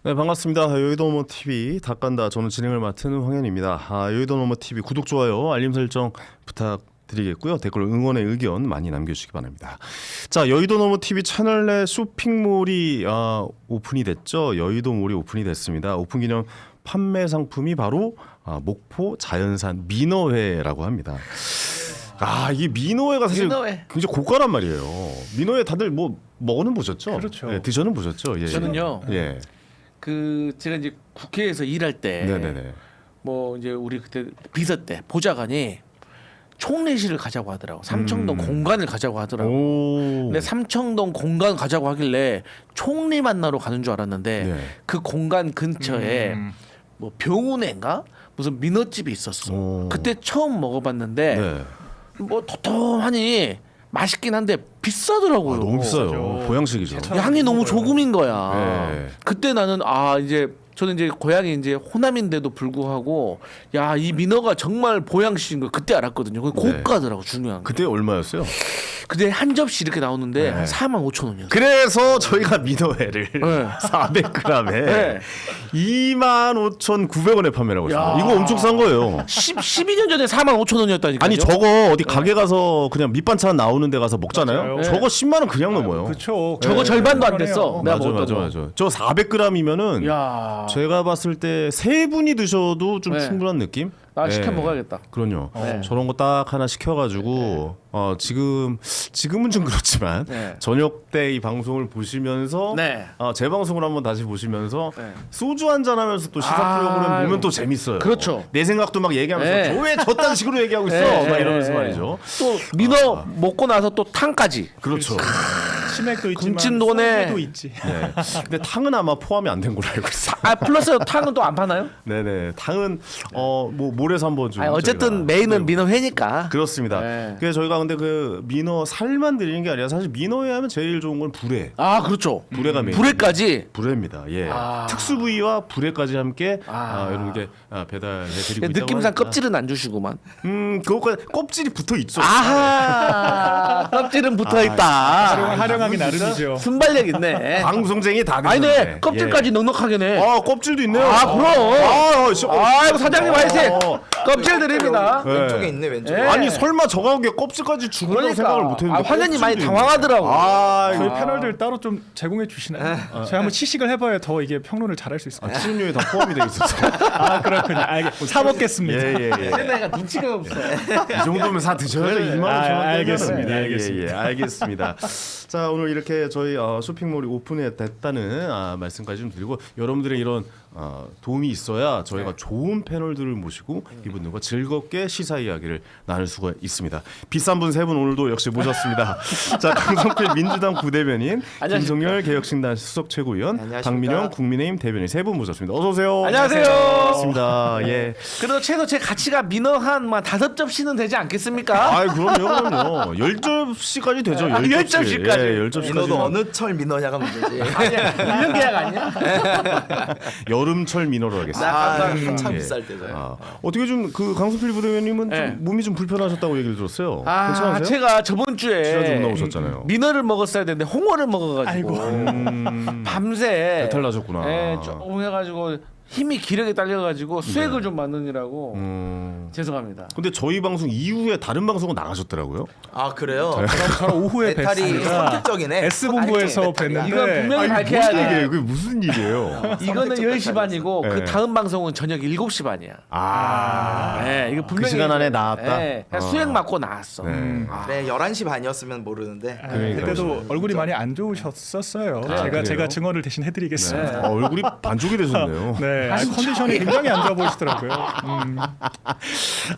네, 반갑습니다. 여의도 노모 TV 닭간다. 저는 진행을 맡은 황현입니다. 여의도 노모 TV 구독, 좋아요, 알림 설정 부탁드리겠고요. 댓글 응원의 의견 많이 남겨주시기 바랍니다. 자, 여의도 노모 TV 채널 내 쇼핑몰이 오픈이 됐죠. 여의도몰이 오픈이 됐습니다. 오픈 기념 판매 상품이 바로 목포 자연산 민어회라고 합니다. 이게 민어회가 사실 굉장히 고가란 말이에요. 민어회 다들 뭐 먹어는 보셨죠? 그렇죠. 네, 드셔는 보셨죠? 예. 저는요. 예. 제가 이제 국회에서 일할 때 네네네. 뭐 이제 우리 그때 비서 때 보좌관이 총례실을 가자고 하더라고. 삼청동 공간을 가자고 하더라고. 오. 근데 삼청동 공간 가자고 하길래 총리 만나러 가는 줄 알았는데 네. 그 공간 근처에 뭐 병운회인가 무슨 민어집이 있었어. 오. 그때 처음 먹어봤는데 네. 뭐 도톰하니 맛있긴 한데 비싸더라고요. 너무 비싸요. 맞아요. 보양식이죠. 양이 너무 조금인 거야. 네. 그때 나는 이제 저는 이제 고향이 이제 호남인데도 불구하고 이 민어가 정말 보양식인 거 그때 알았거든요. 그게 네. 고가더라고. 중요한 게. 그때 얼마였어요? 그때 한 접시 이렇게 나오는데 네. 한 45,000원이었어요. 그래서 저희가 민어회를 네. 400g에 네. 25,900원에 판매하고 있습니다. 이거 엄청 싼 거예요. 12년 전에 45,000원이었다니까요. 아니 저거 어디 가게 가서 그냥 밑반찬 나오는 데 가서 먹잖아요. 맞아요. 저거 10만 원 그냥 넘어요. 그렇죠. 저거 절반도 안 됐어. 내가 맞아 먹었던 맞아 거. 맞아. 저 400g이면은 야, 제가 봤을 때 세 분이 드셔도 좀 네. 충분한 느낌? 나 시켜 네. 먹어야겠다. 그럼요. 네. 저런 거 딱 하나 시켜가지고 지금은 좀 그렇지만 네. 저녁 때 이 방송을 보시면서 네. 제 방송을 한번 다시 보시면서 네. 소주 한잔 하면서 또 시사 프로그램 보면 또 재밌어요. 그렇죠. 내 생각도 막 얘기하면서 네. 저 왜 저딴 식으로 얘기하고 있어? 네. 막 이러면서 네. 말이죠. 또 민어 먹고 나서 또 탕까지. 그렇죠. 치맥도 있지만 금친돈에 소주도 있지. 네. 근데 탕은 아마 포함이 안 된 걸로 알고 있어요. 플러스 탕은 또 안 파나요? 네네. 탕은 뭐 모레서 한번 좀. 어쨌든 저희가 메인은 민어회니까. 그렇습니다. 네. 그래서 저희가 근데 그 민어 살만 드리는 게 아니라 사실 민어회 하면 제일 좋은 건 불회. 그렇죠. 불회가 메인. 불회까지. 불회입니다. 예. 특수 부위와 불회까지 함께 여러분께 배달해드리고 있다고 느낌상 하니까. 껍질은 안 주시구만. 그것까지 껍질이 붙어 있죠. 껍질은 붙어 있다. 활용하기 나름이죠. 순발력 있네. 방송쟁이 다 아니네. 드셨네. 껍질까지 넉넉하게 네. 껍질도 있네요. 그럼. 씨, 아이고 사장님 화이팅. 껍질 드립니다. 네. 왼쪽에 있네 왼쪽에. 네. 아니 설마 저 가격에 껍질까지 주고라고 생각을 못했는데. 화면이 많이 껍질도 당황하더라고. 저희 패널들 따로 좀 제공해 주시나요? 제가 한번 시식을 해봐야 더 이게 평론을 잘할 수 있을 것 같아요. 출연료에 다 포함이 돼 있어서. 그렇군요. 사 먹겠습니다. 예. 내가 눈치가 없어. 이 정도면 사 드셔야죠. 2만 5천 원. 알겠습니다. 알겠습니다. 알겠습니다. 자, 오늘 이렇게 저희 쇼핑몰이 오픈이 됐다는 말씀까지 좀 드리고 여러분들의 이런 도움이 있어야 저희가 좋은 패널들을 모시고 이분들과 즐겁게 시사 이야기를 나눌 수가 있습니다. 비싼 분 세 분 오늘도 역시 모셨습니다. 자, 강성필 민주당 부대변인, 김성열 개혁신당 수석 최고위원, 안녕하십니까. 박민영 국민의힘 대변인 세 분 모셨습니다. 어서 오세요. 안녕하세요. 반갑습니다. 예. 그래도 최소 제 가치가 민어 한 5접시는 되지 않겠습니까? 그럼요. 10접시까지 되죠. 10접시까지. 예, 10접시까지. 민어도 어느 철 민어냐가 문제지. 아니야. 1년 계약 아니야? 여름철 민어로 하겠습니다. 한참 예. 비쌀 때죠. 어떻게 좀 그 강성필 부대변님은 네. 좀 몸이 좀 불편하셨다고 얘기를 들었어요. 괜찮으세요? 제가 저번 주에 지난주 못 나오셨잖아요. 민어를 먹었어야 되는데 홍어를 먹어가지고 밤새 배탈 나셨구나. 예, 조금 해가지고 힘이 기력에 딸려가지고 수액을 좀 맞느니라고 죄송합니다. 근데 저희 방송 이후에 다른 방송은 나가셨더라고요. 그래요? 바로 오후에 배탈이 뵀습니다. 선택적이네. S본부에서 뵀는데 이건 분명히 밝혀야 무슨 얘기예요? 돼. 그게 무슨 일이에요? 이거는 10시 반이고 네. 그 다음 방송은 저녁 7시 반이야. 네, 이거 분명히 그 시간 안에 나왔다? 네, 그냥 수액 맞고 나왔어. 네. 그래 11시 반이었으면 모르는데. 그때도 얼굴이 많이 안 좋으셨었어요. 그래요? 제가 증언을 대신 해드리겠습니다. 얼굴이 반쪽이 되셨네요. 네, 컨디션이 굉장히 안 좋아 보이시더라고요.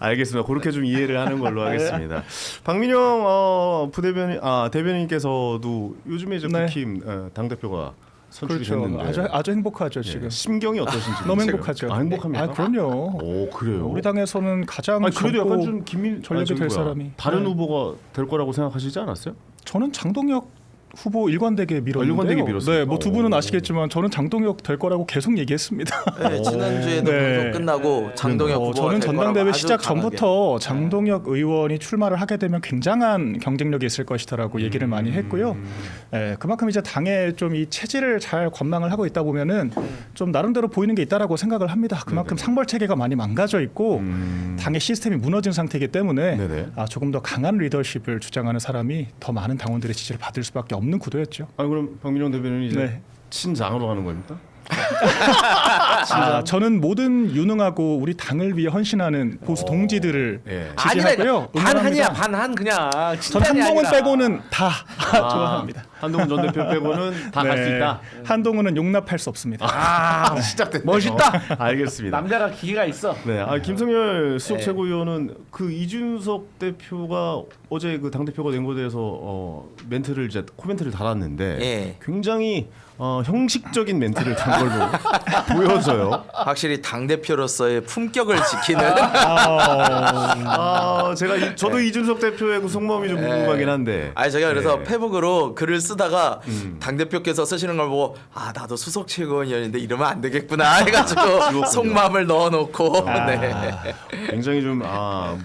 알겠습니다. 그렇게 좀 이해를 하는 걸로 하겠습니다. 박민영 부대변인 대변인께서도 요즘에 이제 네. 국힘 당 대표가 선출이 그렇죠. 됐는데 아주 행복하죠 지금. 심경이 어떠신지 너무 행복하죠. 행복합니까? 그럼요. 오 그래요. 우리 당에서는 가장 그래도 약간 젊고 좀 전력이 될 뭐야, 사람이. 다른 네. 후보가 될 거라고 생각하시지 않았어요? 저는 장동혁 후보 일관되게 밀었는데요. 일관되게 밀었어요. 네, 뭐 두 분은 아시겠지만 저는 장동혁 될 거라고 계속 얘기했습니다. 네, 지난주에도 네. 방송 끝나고 장동혁 후보가 저는 될 전당대회 거라고 아주 시작 강하게. 전부터 장동혁 의원이 출마를 하게 되면 굉장한 경쟁력이 있을 것이다라고 얘기를 많이 했고요. 예, 그만큼 이제 당에 좀 이 체질을 잘 관망을 하고 있다 보면은 좀 나름대로 보이는 게 있다라고 생각을 합니다. 그만큼 상벌 체계가 많이 망가져 있고 당의 시스템이 무너진 상태이기 때문에 네네. 조금 더 강한 리더십을 주장하는 사람이 더 많은 당원들의 지지를 받을 수밖에 없는 구도였죠. 아니 그럼 박민영 대변인은 이제 네. 친장으로 가는 겁니까? 저는 모든 유능하고 우리 당을 위해 헌신하는 보수 동지들을 예. 지지하고요. 반한이야 반한 그냥. 전 진단이 한동훈 아니라. 빼고는 다 좋아합니다. 한동훈 전 대표 빼고는 다 갈 수 네. 있다. 한동훈은 용납할 수 없습니다. 아 시작됐네. 멋있다. 알겠습니다. 남자가 기회가 있어. 네, 김성열 수석 네. 최고위원은 그 이준석 대표가 어제 그 당 대표가 된 거에 대해서 멘트를 이제 코멘트를 달았는데 예. 굉장히 형식적인 멘트를 단 걸로 보여져요. 확실히 당 대표로서의 품격을 지키는 저도 이준석 대표의 그 속마음이 좀 궁금하긴 한데. 아니 제가 그래서 네. 페북으로 글을 쓰다가 당 대표께서 쓰시는 걸 보고 나도 수석 최고위원인데 이러면 안 되겠구나 해가지고 속마음을 넣어놓고 네. 굉장히 좀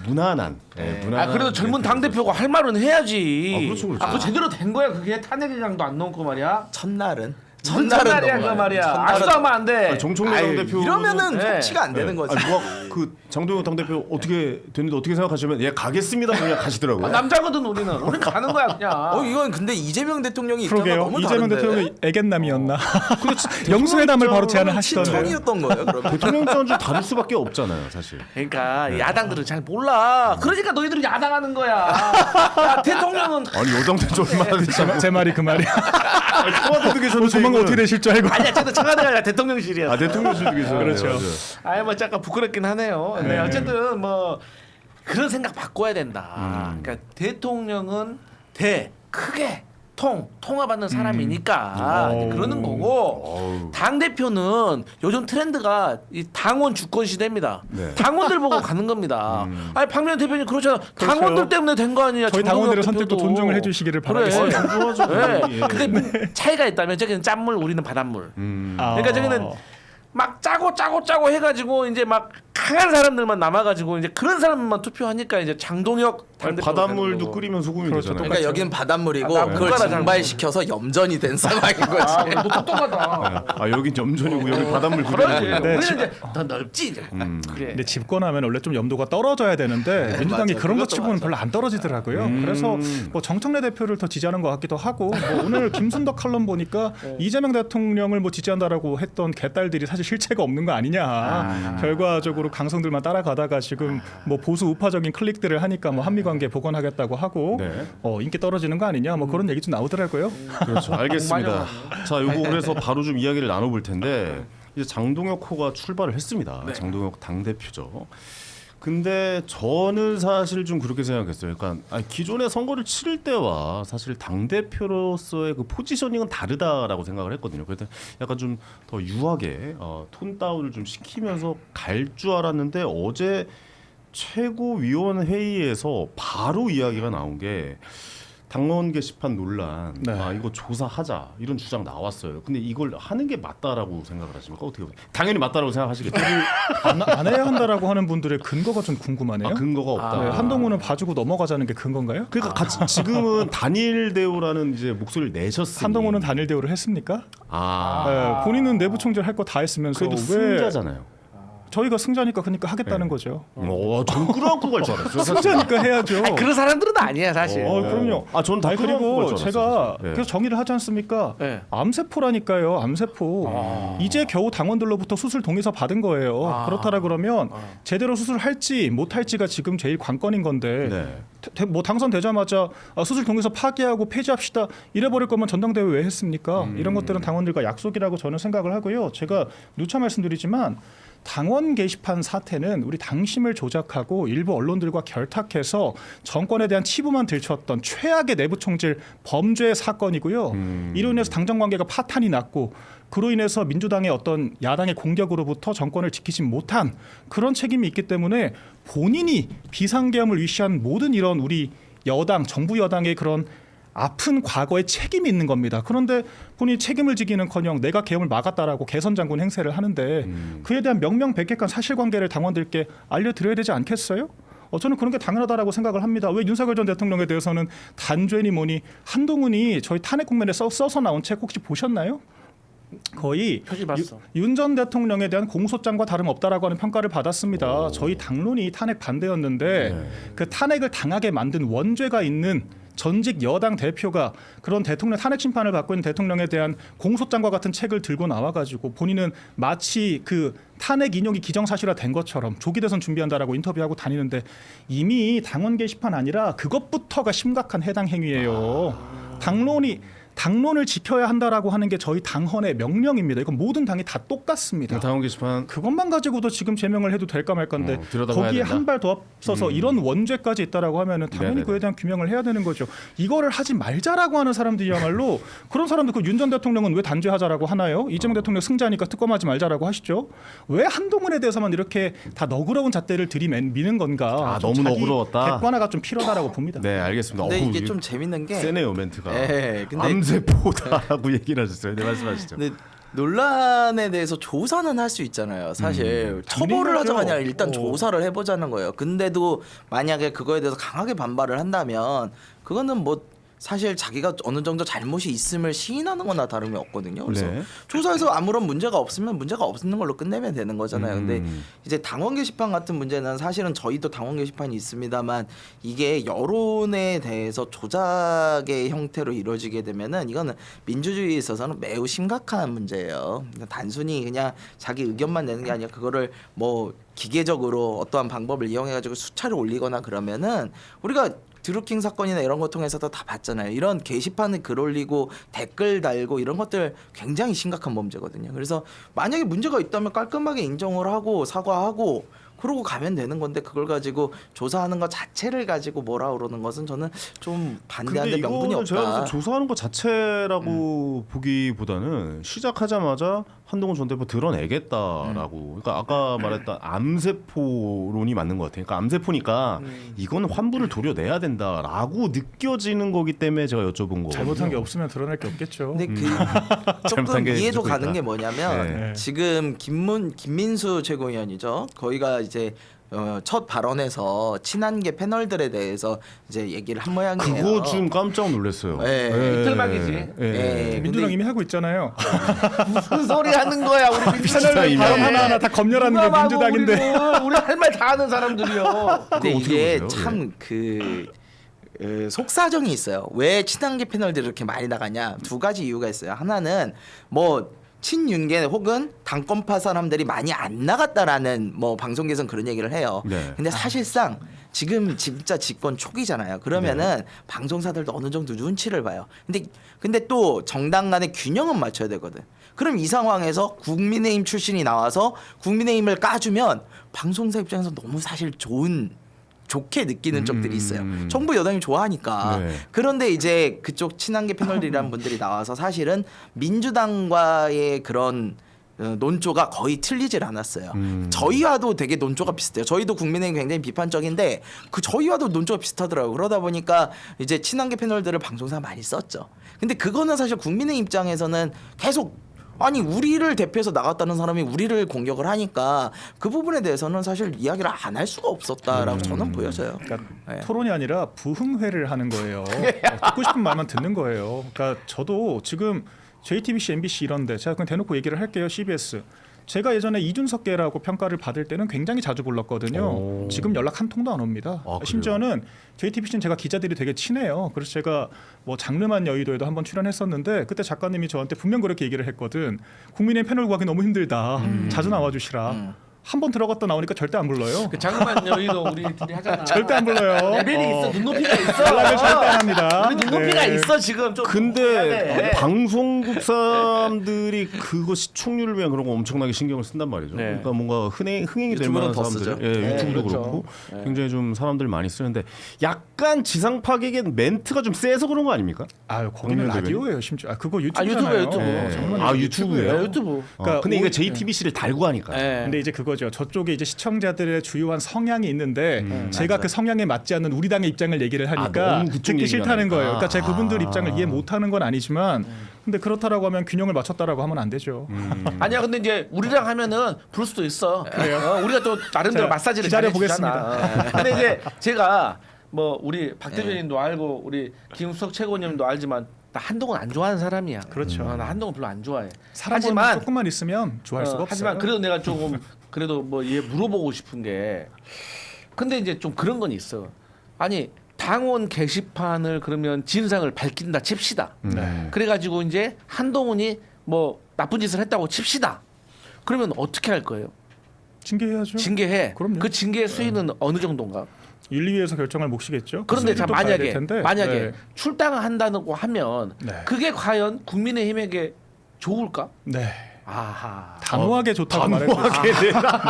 무난한. 네, 무난한 그래도 젊은 당 멘트를 대표가 할 말은 해야지. 그렇죠, 그렇죠. 그거 제대로 된 거야. 그게 탄핵이랑도 안 넣고 말이야. 첫날은 무슨 첫날이야 그 넘어가요. 말이야. 첫날은 아직도 하면 안 돼. 정청래 아유, 당 대표 이러면은 네. 통치가 안 되는 거지. 그 장동혁 당 대표 어떻게 됐는데 어떻게 생각하시면 가겠습니다 그냥 가시더라고요. 남자거든 우리는 가는 거야 그냥. 이건 근데 이재명 대통령이 입장과 그러게요. 너무 이재명 다른데. 대통령이 애견남이었나? 영수회담을 바로 제안을 하시던. 신청이었던 거예요. 그러면 대통령 입장은 좀 다를 수밖에 없잖아요, 사실. 그러니까 야당들은 잘 몰라. 그러니까 너희들이 야당하는 거야. 야, 대통령은 아니 여당 대표 얼마나 됐잖아. 제 말이 그 말이야. 청와대도 계셨는데 조만간 어떻게 되실 줄 알고. 아니야, 쟤도 청와대가 아니라 대통령실이야. 대통령실도 계셨는데. 그렇죠. 아예 뭐 잠깐 부끄럽긴 하네요. 네, 어쨌든 뭐 그런 생각 바꿔야 된다. 그러니까 대통령은 크게 통화받는 사람이니까 이제 그러는 거고 당 대표는 요즘 트렌드가 이 당원 주권 시대입니다. 네. 당원들 보고 가는 겁니다. 아니 박민현 대표님 그렇잖아. 당원들 때문에 된 거 아니냐. 저희 정동영 당원들의 대표도. 선택도 존중을 해주시기를 그래. 바라겠습니다. 존중하죠. 네. 예. 근데 차이가 있다면 저기는 짠물, 우리는 바닷물. 그러니까 저기는 막 짜고 해가지고 이제 막 강한 사람들만 남아가지고 이제 그런 사람만 투표하니까 이제 장동혁 당대표가 되는 바닷물도 거고. 끓이면 소금이 그렇죠. 되잖아요. 그러니까 여기는 바닷물이고 아, 그걸 물가라 증발시켜서 염전이 된 상황인 거지. 너 똑똑하다. 여긴 염전이고 여기 바닷물 그러지. 끓이는 네, 우리는 지- 이제 더 넓지 이제. 그래. 근데 집권하면 원래 좀 염도가 떨어져야 되는데 민주당이 맞아. 그런 것 그것도 치고는 맞아. 별로 안 떨어지더라고요. 그래서 뭐 정청래 대표를 더 지지하는 것 같기도 하고 뭐 오늘 김순덕 칼럼 보니까 이재명 대통령을 뭐 지지한다라고 했던 개딸들이 사실 실체가 없는 거 아니냐. 결과적으로 강성들만 따라가다가 지금 뭐 보수 우파적인 클릭들을 하니까 뭐 한미 관계 복원하겠다고 하고 네. 인기 떨어지는 거 아니냐 뭐 그런 얘기 좀 나오더라고요. 그렇죠. 알겠습니다. 많이 자, 요거 그래서 바로 좀 이야기를 나눠볼 텐데 이제 장동혁 호가 출발을 했습니다. 장동혁 당 대표죠. 근데 저는 사실 좀 그렇게 생각했어요. 그러니까 기존의 선거를 치를 때와 사실 당 대표로서의 그 포지셔닝은 다르다라고 생각을 했거든요. 그래서 약간 좀 더 유하게 톤 다운을 좀 시키면서 갈 줄 알았는데 어제 최고위원 회의에서 바로 이야기가 나온 게 당원 게시판 논란, 네. 이거 조사하자 이런 주장 나왔어요. 근데 이걸 하는 게 맞다라고 생각을 하십니까? 어떻게 보세요? 당연히 맞다라고 생각하시겠죠. 안 해야 한다라고 하는 분들의 근거가 좀 궁금하네요. 근거가 없다. 네, 한동훈은 봐주고 넘어가자는 게 근건가요? 그러니까 같이 지금은 단일 대우라는 이제 목소리를 내셨으니 한동훈은 단일 대우를 했습니까? 네, 본인은 내부 총재를 할 거 다 했으면서 그래도 왜 승자잖아요. 저희가 승자니까 그러니까 하겠다는 거죠. 전 끌어안고 갈 줄 알았어요. 승자니까 해야죠. 그런 사람들은 아니야 사실. 그럼요. 전 다 그리고 제가 네. 그래서 정의를 하지 않습니까? 네. 암세포라니까요. 암세포. 이제 겨우 당원들로부터 수술 동의서 받은 거예요. 그렇다라 그러면 제대로 수술할지 못할지가 지금 제일 관건인 건데 네. 뭐 당선되자마자 수술 동의서 파기하고 폐지합시다 이래버릴 거면 전당대회 왜 했습니까? 이런 것들은 당원들과 약속이라고 저는 생각을 하고요. 제가 누차 말씀드리지만 당원 게시판 사태는 우리 당심을 조작하고 일부 언론들과 결탁해서 정권에 대한 치부만 들추었던 최악의 내부 총질 범죄 사건이고요. 이로 인해서 당정 관계가 파탄이 났고 그로 인해서 민주당의 어떤 야당의 공격으로부터 정권을 지키지 못한 그런 책임이 있기 때문에 본인이 비상계엄을 위시한 모든 이런 우리 여당, 정부 여당의 그런 아픈 과거에 책임이 있는 겁니다. 그런데 본인이 책임을 지기는커녕 내가 계엄을 막았다라고 개선장군 행세를 하는데 그에 대한 명명백백한 사실관계를 당원들께 알려드려야 되지 않겠어요? 저는 그런 게 당연하다라고 생각을 합니다. 왜 윤석열 전 대통령에 대해서는 단죄니 뭐니 한동훈이 저희 탄핵 국면에 써서 나온 책 혹시 보셨나요? 거의 표지 봤어. 윤 전 대통령에 대한 공소장과 다름없다라고 하는 평가를 받았습니다. 저희 당론이 탄핵 반대였는데 그 탄핵을 당하게 만든 원죄가 있는 전직 여당 대표가 그런 대통령 탄핵 심판을 받고 있는 대통령에 대한 공소장과 같은 책을 들고 나와가지고 본인은 마치 그 탄핵 인용이 기정사실화된 것처럼 조기 대선 준비한다라고 인터뷰하고 다니는데 이미 당원 게시판 아니라 그것부터가 심각한 해당 행위예요. 당론을 지켜야 한다라고 하는 게 저희 당헌의 명령입니다. 이건 모든 당이 다 똑같습니다. 당원 게시판 그것만 가지고도 지금 제명을 해도 될까 말까인데 들여다봐야 거기에 된다. 한 발 더 앞서서 이런 원죄까지 있다라고 하면은 당연히 네네네. 그에 대한 규명을 해야 되는 거죠. 이거를 하지 말자라고 하는 사람들이야말로 그런 사람들 그 윤 전 대통령은 왜 단죄하자라고 하나요? 이재명 대통령 승자니까 특검하지 말자라고 하시죠. 왜 한동훈에 대해서만 이렇게 다 너그러운 잣대를 들이미는 건가? 좀 너무 자기 너그러웠다. 객관화가 좀 필요하다고 봅니다. 네, 알겠습니다. 근데 어우, 이게 좀 재밌는 게 세네요 멘트가. 예, 근데 암세포다라고 얘기를 하셨어요. 네, 말씀하시죠. 근데 논란에 대해서 조사는 할 수 있잖아요. 사실 처벌을 하자가 아니라 일단 조사를 해보자는 거예요. 근데도 만약에 그거에 대해서 강하게 반발을 한다면 그거는 뭐 사실 자기가 어느 정도 잘못이 있음을 시인하는 거나 다름이 없거든요. 그래서 네. 조사에서 아무런 문제가 없으면 문제가 없는 걸로 끝내면 되는 거잖아요. 근데 이제 당원 게시판 같은 문제는 사실은 저희도 당원 게시판이 있습니다만 이게 여론에 대해서 조작의 형태로 이루어지게 되면은 이거는 민주주의에 있어서는 매우 심각한 문제예요. 단순히 그냥 자기 의견만 내는 게 아니라 그거를 뭐 기계적으로 어떠한 방법을 이용해가지고 수차를 올리거나 그러면은 우리가 드루킹 사건이나 이런 거 통해서도 다 봤잖아요. 이런 게시판에 글 올리고 댓글 달고 이런 것들 굉장히 심각한 범죄거든요. 그래서 만약에 문제가 있다면 깔끔하게 인정을 하고 사과하고 그러고 가면 되는 건데 그걸 가지고 조사하는 것 자체를 가지고 뭐라 그러는 것은 저는 좀 반대하는데 명분이 이거는 제가 없다. 조사하는 것 자체라고 보기보다는 시작하자마자 한동훈 전 대표 드러내겠다라고. 그러니까 아까 말했던 암세포론이 맞는 것 같아요. 그러니까 암세포니까 이건 환부를 도려내야 된다라고 느껴지는 거기 때문에 제가 여쭤본 거거든요. 잘못한 게 없으면 드러낼 게 없겠죠. 근데 그 잘못한 조금 게 이해도 무조건 가는 있다. 게 뭐냐면 네. 지금 김민수 최고위원이죠. 거기가 이제 첫 발언에서 친한계 패널들에 대해서 이제 얘기를 한 모양이에요. 그거 좀 깜짝 놀랐어요. 네. 이틀막이지. 네. 민주당 이미 하고 있잖아요. 무슨 소리 하는 거야 우리 민주당 이미 발언 하나하나 다 검열하는 게 민주당인데. 우리 할 말 다 하는 사람들이요. 근데 그거 어떻게 이게 보세요? 참 속사정이 있어요. 왜 친한계 패널들이 이렇게 많이 나가냐? 두 가지 이유가 있어요. 하나는 뭐 친윤계 혹은 당권파 사람들이 많이 안 나갔다라는 뭐 방송에서는 그런 얘기를 해요. 네. 근데 사실상 지금 진짜 집권 초기잖아요. 그러면은 방송사들도 어느 정도 눈치를 봐요. 근데 또 정당 간의 균형은 맞춰야 되거든. 그럼 이 상황에서 국민의힘 출신이 나와서 국민의힘을 까주면 방송사 입장에서 너무 사실 좋게 느끼는 쪽들이 있어요. 정부 여당이 좋아하니까. 네. 그런데 이제 그쪽 친한계 패널들이라는 분들이 나와서 사실은 민주당과의 그런 논조가 거의 틀리질 않았어요. 저희와도 되게 논조가 비슷해요. 저희도 국민의힘 굉장히 비판적인데 그 저희와도 논조가 비슷하더라고요. 그러다 보니까 이제 친한계 패널들을 방송사 많이 썼죠. 근데 그거는 사실 국민의힘 입장에서는 계속 아니 우리를 대표해서 나갔다는 사람이 우리를 공격을 하니까 그 부분에 대해서는 사실 이야기를 안 할 수가 없었다라고 저는 보여져요. 그러니까 네. 토론이 아니라 부흥회를 하는 거예요. 듣고 싶은 말만 듣는 거예요. 그러니까 저도 지금 JTBC, MBC 이런데 제가 그냥 대놓고 얘기를 할게요. CBS. 제가 예전에 이준석계라고 평가를 받을 때는 굉장히 자주 불렀거든요. 오. 지금 연락 한 통도 안 옵니다. 아, 심지어는 JTBC는 제가 기자들이 되게 친해요. 그래서 제가 뭐 장르만 여의도에도 한번 출연했었는데 그때 작가님이 저한테 분명 그렇게 얘기를 했거든. 국민의 패널 구하기 너무 힘들다. 자주 나와주시라. 한 번 들어갔다 나오니까 절대 안 불러요. 그 장르만 여의도 우리들이 하잖아. 절대 안 불러요. 레벨이 있어, 눈높이가 있어. 연락을 절대 안 합니다. 우리 눈높이가 네. 있어 지금 좀. 근데 방송국 사람들이 그거 시청률을 위한 그런 거 엄청나게 신경을 쓴단 말이죠. 네. 그러니까 뭔가 흥행이 될 유튜브는 만한 더 사람들, 쓰죠. 예, 네, 유튜브도 그렇죠. 그렇고 네. 굉장히 좀 사람들 많이 쓰는데 약간 지상파계의 멘트가 좀 세서 그런 거 아닙니까? 아유 거기는 박민현 라디오예요 심지어. 그거 유튜브잖아요. 유튜브예요, 유튜브. 네. 정말 아, 유튜브예요? 유튜브. 그러니까 근데 이게 오히- JTBC를 달고 하니까. 네. 근데 이제 그거 거죠. 저쪽에 이제 시청자들의 주요한 성향이 있는데 제가 맞아요. 그 성향에 맞지 않는 우리 당의 입장을 얘기를 하니까 너무 그쪽 듣기 얘기가 싫다는 거예요. 그러니까 제가 그분들 아. 입장을 이해 못하는 건 아니지만 근데 그렇다라고 하면 균형을 맞췄다라고 하면 안 되죠. 아니야 근데 이제 우리랑 하면은 부를 수도 있어. 그래요? 우리가 또 나름대로 자, 마사지를 기다려 잘해주잖아. 근데 이제 제가 뭐 우리 박 대변인도 알고 우리 김수석 최고님도 알지만 나 한동훈 안 좋아하는 사람이야. 그렇죠. 나 한동훈 별로 안 좋아해. 사람은 하지만 조금만 있으면 좋아할 수가 없어요. 하지만 그래도 내가 조금 그래도 뭐 얘 물어보고 싶은 게 근데 이제 좀 그런 건 있어. 아니 당원 게시판을 그러면 진상을 밝힌다 칩시다. 네. 그래가지고 이제 한동훈이 뭐 나쁜 짓을 했다고 칩시다. 그러면 어떻게 할 거예요? 징계해야죠. 징계해. 그럼요. 그 징계 수위는 어느 정도인가? 1, 2위에서 결정을 몫이겠죠. 그런데 자 또 봐야 될 만약에 텐데. 만약에 네. 출당을 한다고 하면 네. 그게 과연 국민의힘에게 좋을까? 네. 아하. 단호하게 좋다고 말했어요.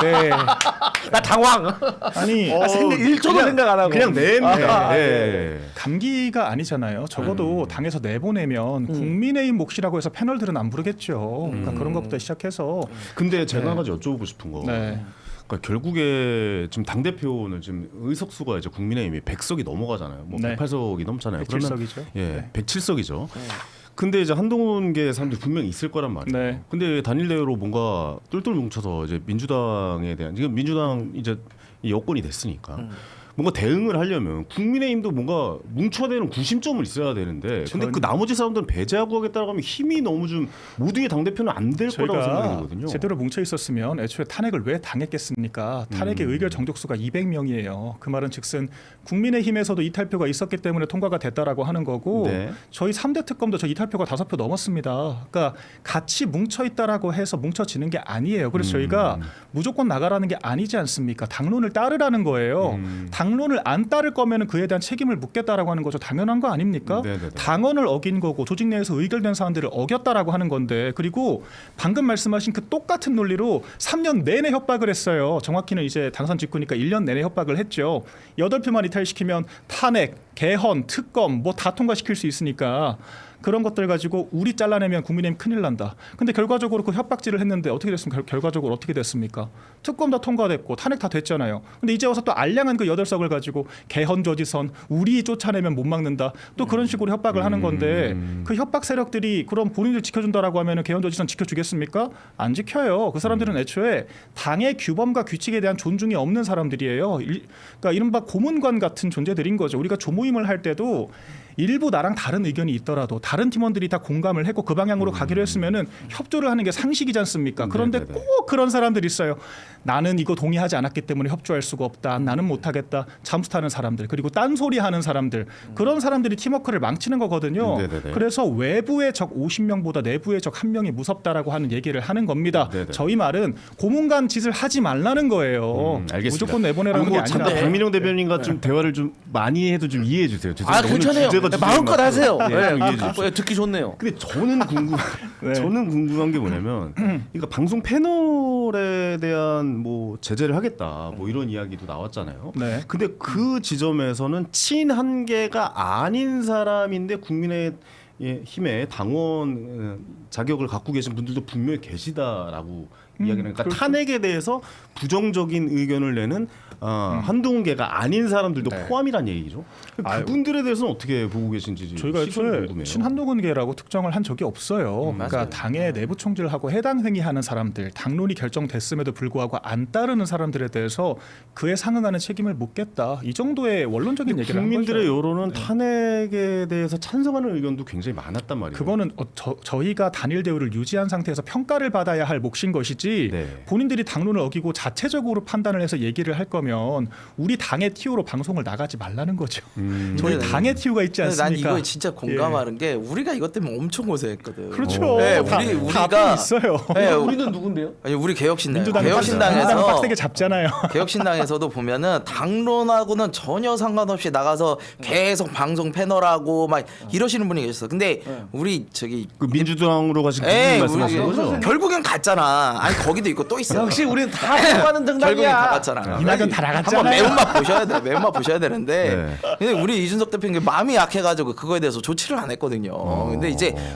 네. 나 당황. 아니 생각 1초도 생각 안 하고. 그냥 냅니다. 아, 예. 감기가 아니잖아요. 적어도 당에서 내보내면 국민의힘 몫이라고 해서 패널들은 안 부르겠죠. 그러니까 그런 것부터 시작해서 근데 제가 한 가지 여쭤보고 싶은 거. 네. 그러니까 결국에 지금 당 대표는 지금 의석수가 이제 국민의힘이 100석이 넘어가잖아요. 뭐 네. 108석이 넘잖아요. 그러면 107석이죠. 예, 107석이죠. 근데 이제 한동훈계 사람들이 분명히 있을 거란 말이에요. 네. 근데 단일 대회로 뭔가 똘똘 뭉쳐서 이제 민주당에 대한 지금 민주당 이제 이 여권이 됐으니까 뭔가 대응을 하려면 국민의힘도 뭔가 뭉쳐대는 구심점을 있어야 되는데 근데 그 나머지 사람들은 배제하고 하겠다고 하면 힘이 너무 좀 모두의 당 대표는 안 될 거라고 저희가 생각이거든요. 제대로 뭉쳐 있었으면 애초에 탄핵을 왜 당했겠습니까? 탄핵의 의결 정족수가 200명이에요. 그 말은 즉슨 국민의힘에서도 이탈표가 있었기 때문에 통과가 됐다라고 하는 거고 네. 저희 3대 특검도 저 이탈표가 5표 넘었습니다. 그러니까 같이 뭉쳐 있다라고 해서 뭉쳐지는 게 아니에요. 그래서 저희가 무조건 나가라는 게 아니지 않습니까? 당론을 따르라는 거예요. 당론을 안 따를 거면은 그에 대한 책임을 묻겠다라고 하는 거죠. 당연한 거 아닙니까? 네네네. 당원을 어긴 거고 조직 내에서 의결된 사안들을 어겼다라고 하는 건데 그리고 방금 말씀하신 그 똑같은 논리로 3년 내내 협박을 했어요. 정확히는 이제 당선 직후니까 1년 내내 협박을 했죠. 8표만 이탈시키면 탄핵, 개헌, 특검 뭐 다 통과시킬 수 있으니까 그런 것들 가지고 우리 잘라내면 국민의힘 큰일 난다. 근데 결과적으로 그 협박질을 했는데 어떻게 됐습니까? 결과적으로 어떻게 됐습니까? 특검 다 통과됐고 탄핵 다 됐잖아요. 근데 이제 와서 또 알량한 그 8석을 가지고 개헌 저지선 우리 쫓아내면 못 막는다. 또 그런 식으로 협박을 하는 건데 그 협박 세력들이 그럼 본인들 지켜준다라고 하면은 개헌 저지선 지켜주겠습니까? 안 지켜요. 그 사람들은 애초에 당의 규범과 규칙에 대한 존중이 없는 사람들이에요. 그러니까 이른바 고문관 같은 존재들인 거죠. 우리가 조모임을 할 때도 일부 나랑 다른 의견이 있더라도 다른 팀원들이 다 공감을 했고 그 방향으로 가기로 했으면은 협조를 하는 게 상식이지 않습니까? 그런데 네네네. 꼭 그런 사람들이 있어요. 나는 이거 동의하지 않았기 때문에 협조할 수가 없다. 나는 못하겠다. 잠수 타는 사람들 그리고 딴소리 하는 사람들 그런 사람들이 팀워크를 망치는 거거든요. 네네네. 그래서 외부의 적 50명보다 내부의 적 1명이 무섭다라고 하는 얘기를 하는 겁니다. 네네. 저희 말은 고문관 짓을 하지 말라는 거예요. 알겠습니다. 무조건 내보내라는 게 그리고 아니라. 잠깐 박민영 대변인과 좀 대화를 좀 많이 해도 좀 이해해 주세요. 아 죄송합니다. 오늘 괜찮아요. 주제가 마음껏 주제인 것 하세요. 같아서. 네, 좀 이해해 네. 주십시오. 듣기 좋네요. 근데 저는 네. 저는 궁금한 게 뭐냐면, 그러니까 방송 패널에 대한 뭐 제재를 하겠다, 뭐 이런 이야기도 나왔잖아요. 네. 근데 그 지점에서는 친한계가 아닌 사람인데 국민의힘의 당원 자격을 갖고 계신 분들도 분명히 계시다라고 이야기는. 그러니까 그렇죠. 탄핵에 대해서 부정적인 의견을 내는 한동훈계가 아닌 사람들도 네. 포함이란 얘기죠. 아유. 그분들에 대해서는 어떻게 보고 계신지 저희가 시선이 애초에 궁금해요. 친한동훈계라고 특정을 한 적이 없어요. 그러니까 맞아요. 당의 내부 총질하고 해당 행위하는 사람들, 당론이 결정됐음에도 불구하고 안 따르는 사람들에 대해서 그에 상응하는 책임을 묻겠다. 이 정도의 원론적인 얘기를 한 거죠. 국민들의 여론은 탄핵에 대해서 찬성하는 의견도 굉장히 많았단 말이에요. 그거는 저희가 단일 대우를 유지한 상태에서 평가를 받아야 할 몫인 것이지 네. 본인들이 당론을 어기고 자체적으로 판단을 해서 얘기를 할 거면 우리 당의 TO로 방송을 나가지 말라는 거죠. 저희 근데 당의 TO가 있지 근데 난 않습니까? 이거 진짜 공감하는 게 우리가 이것 때문에 엄청 고생했거든. 그렇죠. 네, 다 우리가 있어요. 네, 우리는 누군데요? 아니 우리 개혁신당 민주당 개혁신당에서 빡세게 잡잖아요. 개혁신당에서도 보면은 당론하고는 전혀 상관없이 나가서 계속 방송 패널하고 막 이러시는 분이 계셨어. 근데 우리 저기 그 민주당으로 가신 에이, 그분 말씀하시는 우리 거죠? 결국엔 갔잖아. 아니 거기도 있고 또 있어. 역시 우리는 다 통하는 결국엔 다 정당이야. 갔잖아. 이낙연 다 한번 나갔잖아요. 매운맛 보셔야 돼. 매운맛 보셔야 되는데. 네. 근데 우리 이준석 대표님 마음이 약해가지고 그거에 대해서 조치를 안 했거든요.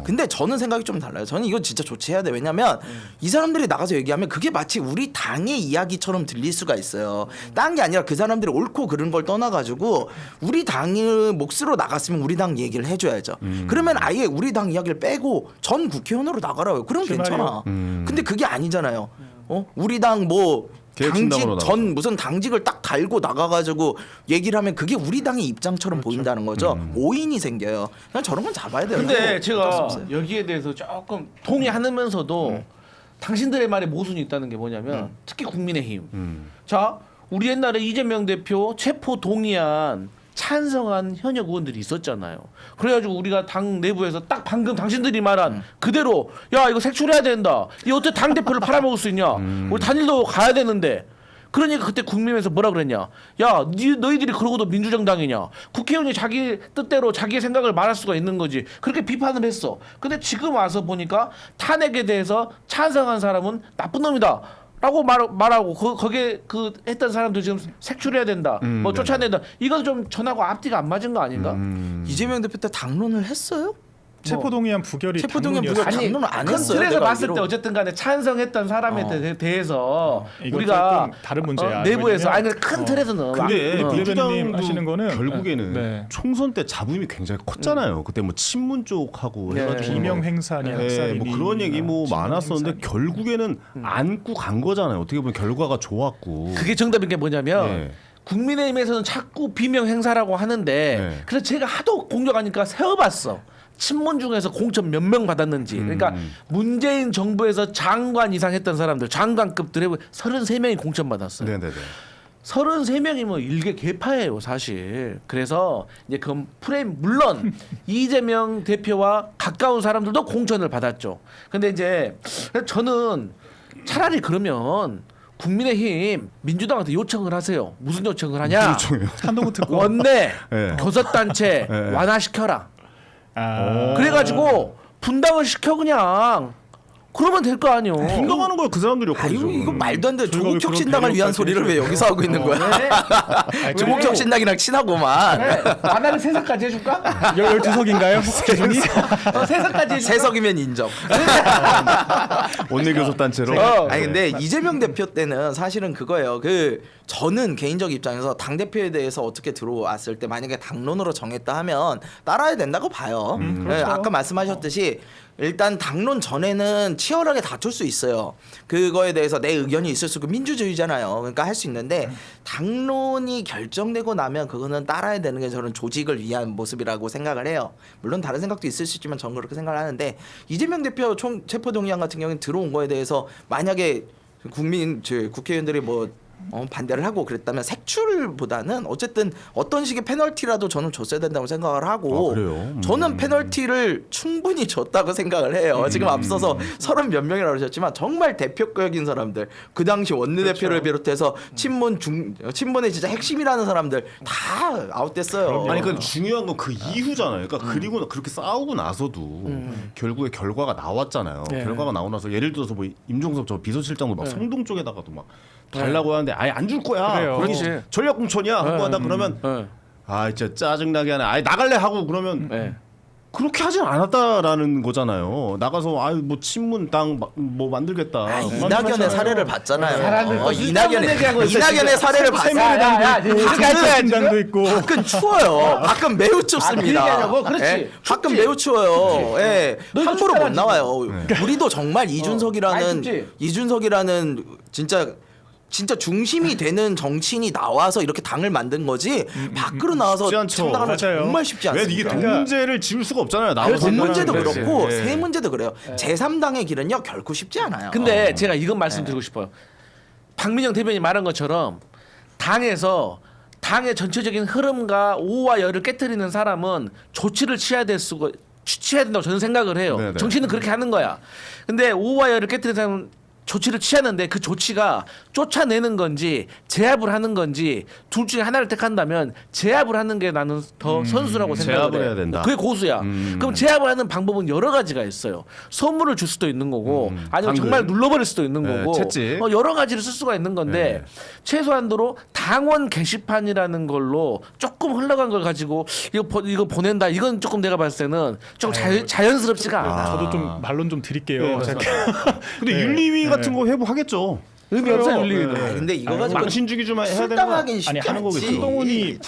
근데 저는 생각이 좀 달라요. 저는 이거 진짜 조치해야 돼. 왜냐면 이 사람들이 나가서 얘기하면 그게 마치 우리 당의 이야기처럼 들릴 수가 있어요. 딴 게 아니라 그 사람들이 옳고 그른 걸 떠나가지고 우리 당의 몫으로 나갔으면 우리 당 얘기를 해줘야죠. 그러면 아예 우리 당 이야기를 빼고 전 국회의원으로 나가라고요. 그럼 괜찮아. 근데 그게 아니잖아요. 우리 당 뭐 당직 개혁신당으로 전 무슨 당직을 딱 달고 나가가지고 얘기를 하면 그게 우리 당의 입장처럼 보인다는 거죠. 오인이 생겨요. 그냥 저런 건 잡아야 돼요. 근데 어쩔 수 제가 없어요. 여기에 대해서 조금 동의하면서도 당신들의 말에 모순이 있다는 게 뭐냐면 특히 국민의힘. 자, 우리 옛날에 이재명 대표 체포 동의안 찬성한 현역 의원들이 있었잖아요. 그래가지고 우리가 당 내부에서 딱 방금 당신들이 말한 그대로 야 이거 색출해야 된다. 이 어떻게 당 대표를 팔아먹을 수 있냐? 우리 단일도 가야 되는데. 그러니까 그때 국민에서 뭐라 그랬냐? 야, 너희들이 그러고도 민주정당이냐? 국회의원이 자기 뜻대로 자기의 생각을 말할 수가 있는 거지. 그렇게 비판을 했어. 근데 지금 와서 보니까 탄핵에 대해서 찬성한 사람은 나쁜 놈이다. 라고 말하고 거기에 그 했던 사람들 지금 색출해야 된다. 뭐 쫓아낸다. 이건 좀 전하고 앞뒤가 안 맞은 거 아닌가? 이재명 대표 때 당론을 했어요? 체포동의안 부결이 체포동의안 당론이었어요. 부결 당론을 안 큰 했어요. 틀에서 내가 봤을 때 알기로. 어쨌든 간에 찬성했던 사람에 대해서 이거 우리가 조금 다른 문제야. 내부에서 왜냐면 아니 큰 틀에서는 근데 대변인님 민주당도 하시는 거는 결국에는 네. 총선 때 잡음이 굉장히 컸잖아요. 그때 뭐 친문 쪽하고 네. 해가지고 비명 행사니 학살이니 뭐 그런 얘기 뭐 친문 많았었는데 행사니. 결국에는 안고 간 거잖아요. 어떻게 보면 결과가 좋았고. 그게 정답인 게 뭐냐면 네. 국민의힘에서는 자꾸 비명 행사라고 하는데 네. 그래서 제가 하도 공격하니까 세어봤어. 친문 중에서 공천 몇 명 받았는지. 그러니까 문재인 정부에서 장관 이상 했던 사람들, 장관급들의 33명이 공천 받았어요. 네네네. 33명이 뭐 일개 개파예요, 사실. 그래서 이제 그 프레임 물론 이재명 대표와 가까운 사람들도 공천을 받았죠. 근데 이제 저는 차라리 그러면 국민의힘 민주당한테 요청을 하세요. 무슨 요청을 하냐? 한동훈 특검. 원내 네. 교섭단체 네. 완화시켜라. 아. 그래가지고 분당을 시켜 그냥. 그러면 될 거 아니요. 분당하는 거 그 사람들이 역할이죠. 이거 말도 안 돼. 불법이 조국혁 그런 신당을 위한 대우까지 소리를 왜 여기서 하고 있는 거야? 네. 조국혁 신당이랑 친하고만. 완화를 세석까지 해줄까? 12석인가요? 기준이? 세석까지 해줄까? 세석이면 인정. 원내교섭단체로. 아니 근데 이재명 대표 때는 사실은 그거예요. 저는 개인적 입장에서 당 대표에 대해서 어떻게 들어왔을 때 만약에 당론으로 정했다 하면 따라야 된다고 봐요. 네, 아까 말씀하셨듯이 일단 당론 전에는 치열하게 다툴 수 있어요. 그거에 대해서 내 의견이 있을 수 있고 민주주의잖아요. 그러니까 할 수 있는데 당론이 결정되고 나면 그거는 따라야 되는 게 저는 조직을 위한 모습이라고 생각을 해요. 물론 다른 생각도 있을 수 있지만 저는 그렇게 생각을 하는데 이재명 대표 체포동의안 같은 경우는 들어온 거에 대해서 만약에 국회의원들이 뭐 반대를 하고 그랬다면 색출보다는 어쨌든 어떤 식의 페널티라도 저는 줬어야 된다고 생각을 하고 아, 그래요? 저는 페널티를 충분히 줬다고 생각을 해요. 지금 앞서서 30 몇 명이라고 그러셨지만 정말 대표격인 사람들 그 당시 원내대표를 비롯해서 친문의 진짜 핵심이라는 사람들 다 아웃됐어요. 아니 그 중요한 건 그 이후잖아요. 그러니까 그리고 그렇게 싸우고 나서도 결국에 결과가 나왔잖아요. 네. 결과가 나오고 나서 예를 들어서 뭐 임종석 저 비서실장도 막 성동 쪽에다가도 막 달라고 하는데 아예 안 줄 거야. 그래요. 그렇지. 전략공천이야 하고 하다 그러면 네. 아 진짜 짜증나게 하네. 아예 나갈래 하고 그러면 네. 그렇게 하진 않았다라는 거잖아요. 나가서 아유 뭐 친문 당 뭐 만들겠다. 이낙연의 사례를 봤잖아요. 사람들 쓸데없는 얘기하고 있어, 이낙연의 지금. 사례를 봤어요. 신당도 있고. 가끔 추워요. 가끔 매우 춥습니다. 그 얘기하냐고? 그렇지. 예, 가끔 춥지. 매우 추워요. 예, 너희도 함부로 못 춥잖아, 나와요. 네. 우리도 정말 많이 이준석이라는 진짜 중심이 되는 정치인이 나와서 이렇게 당을 만든 거지 밖으로 나와서 쉽지 않죠. 참당하는 건 맞아요. 정말 쉽지 왜 않습니다. 이게 돈 문제를 지울 수가 없잖아요. 돈 나와서 문제도 그렇지. 그렇고 예. 세 문제도 그래요. 제3당의 길은요 결코 쉽지 않아요. 근데 제가 이건 말씀드리고 싶어요. 박민영 대변인 말한 것처럼 당에서 당의 전체적인 흐름과 오와 열을 깨뜨리는 사람은 조치를 취해야 된다고 저는 생각을 해요. 네네. 정치는 그렇게 하는 거야. 근데 오와 열을 깨뜨리는 사람은 조치를 취하는데 그 조치가 쫓아내는 건지 제압을 하는 건지 둘 중에 하나를 택한다면 제압을 하는 게 나는 더 선수라고 생각을 제압을 해. 해야 된다. 그게 고수야. 그럼 제압을 하는 방법은 여러 가지가 있어요. 선물을 줄 수도 있는 거고 아니면 당근. 정말 눌러버릴 수도 있는 네, 거고 채찍. 여러 가지를 쓸 수가 있는 건데 최소한도로 당원 게시판이라는 걸로 조금 흘러간 걸 가지고 이거 보낸다. 이건 조금 내가 봤을 때는 좀 자연스럽지가 않아. 저도 좀 말론 좀 드릴게요. 네, 제가 근데 네. 윤리위 네. 같은 거 해부하겠죠. 의미 없어요, 그래요. 윤리위는. 네. 근데 이거 가지고 망신주기 좀 해야 되는 거 출당하긴 쉽지 아니 하는 거겠죠. 않지. 한동훈이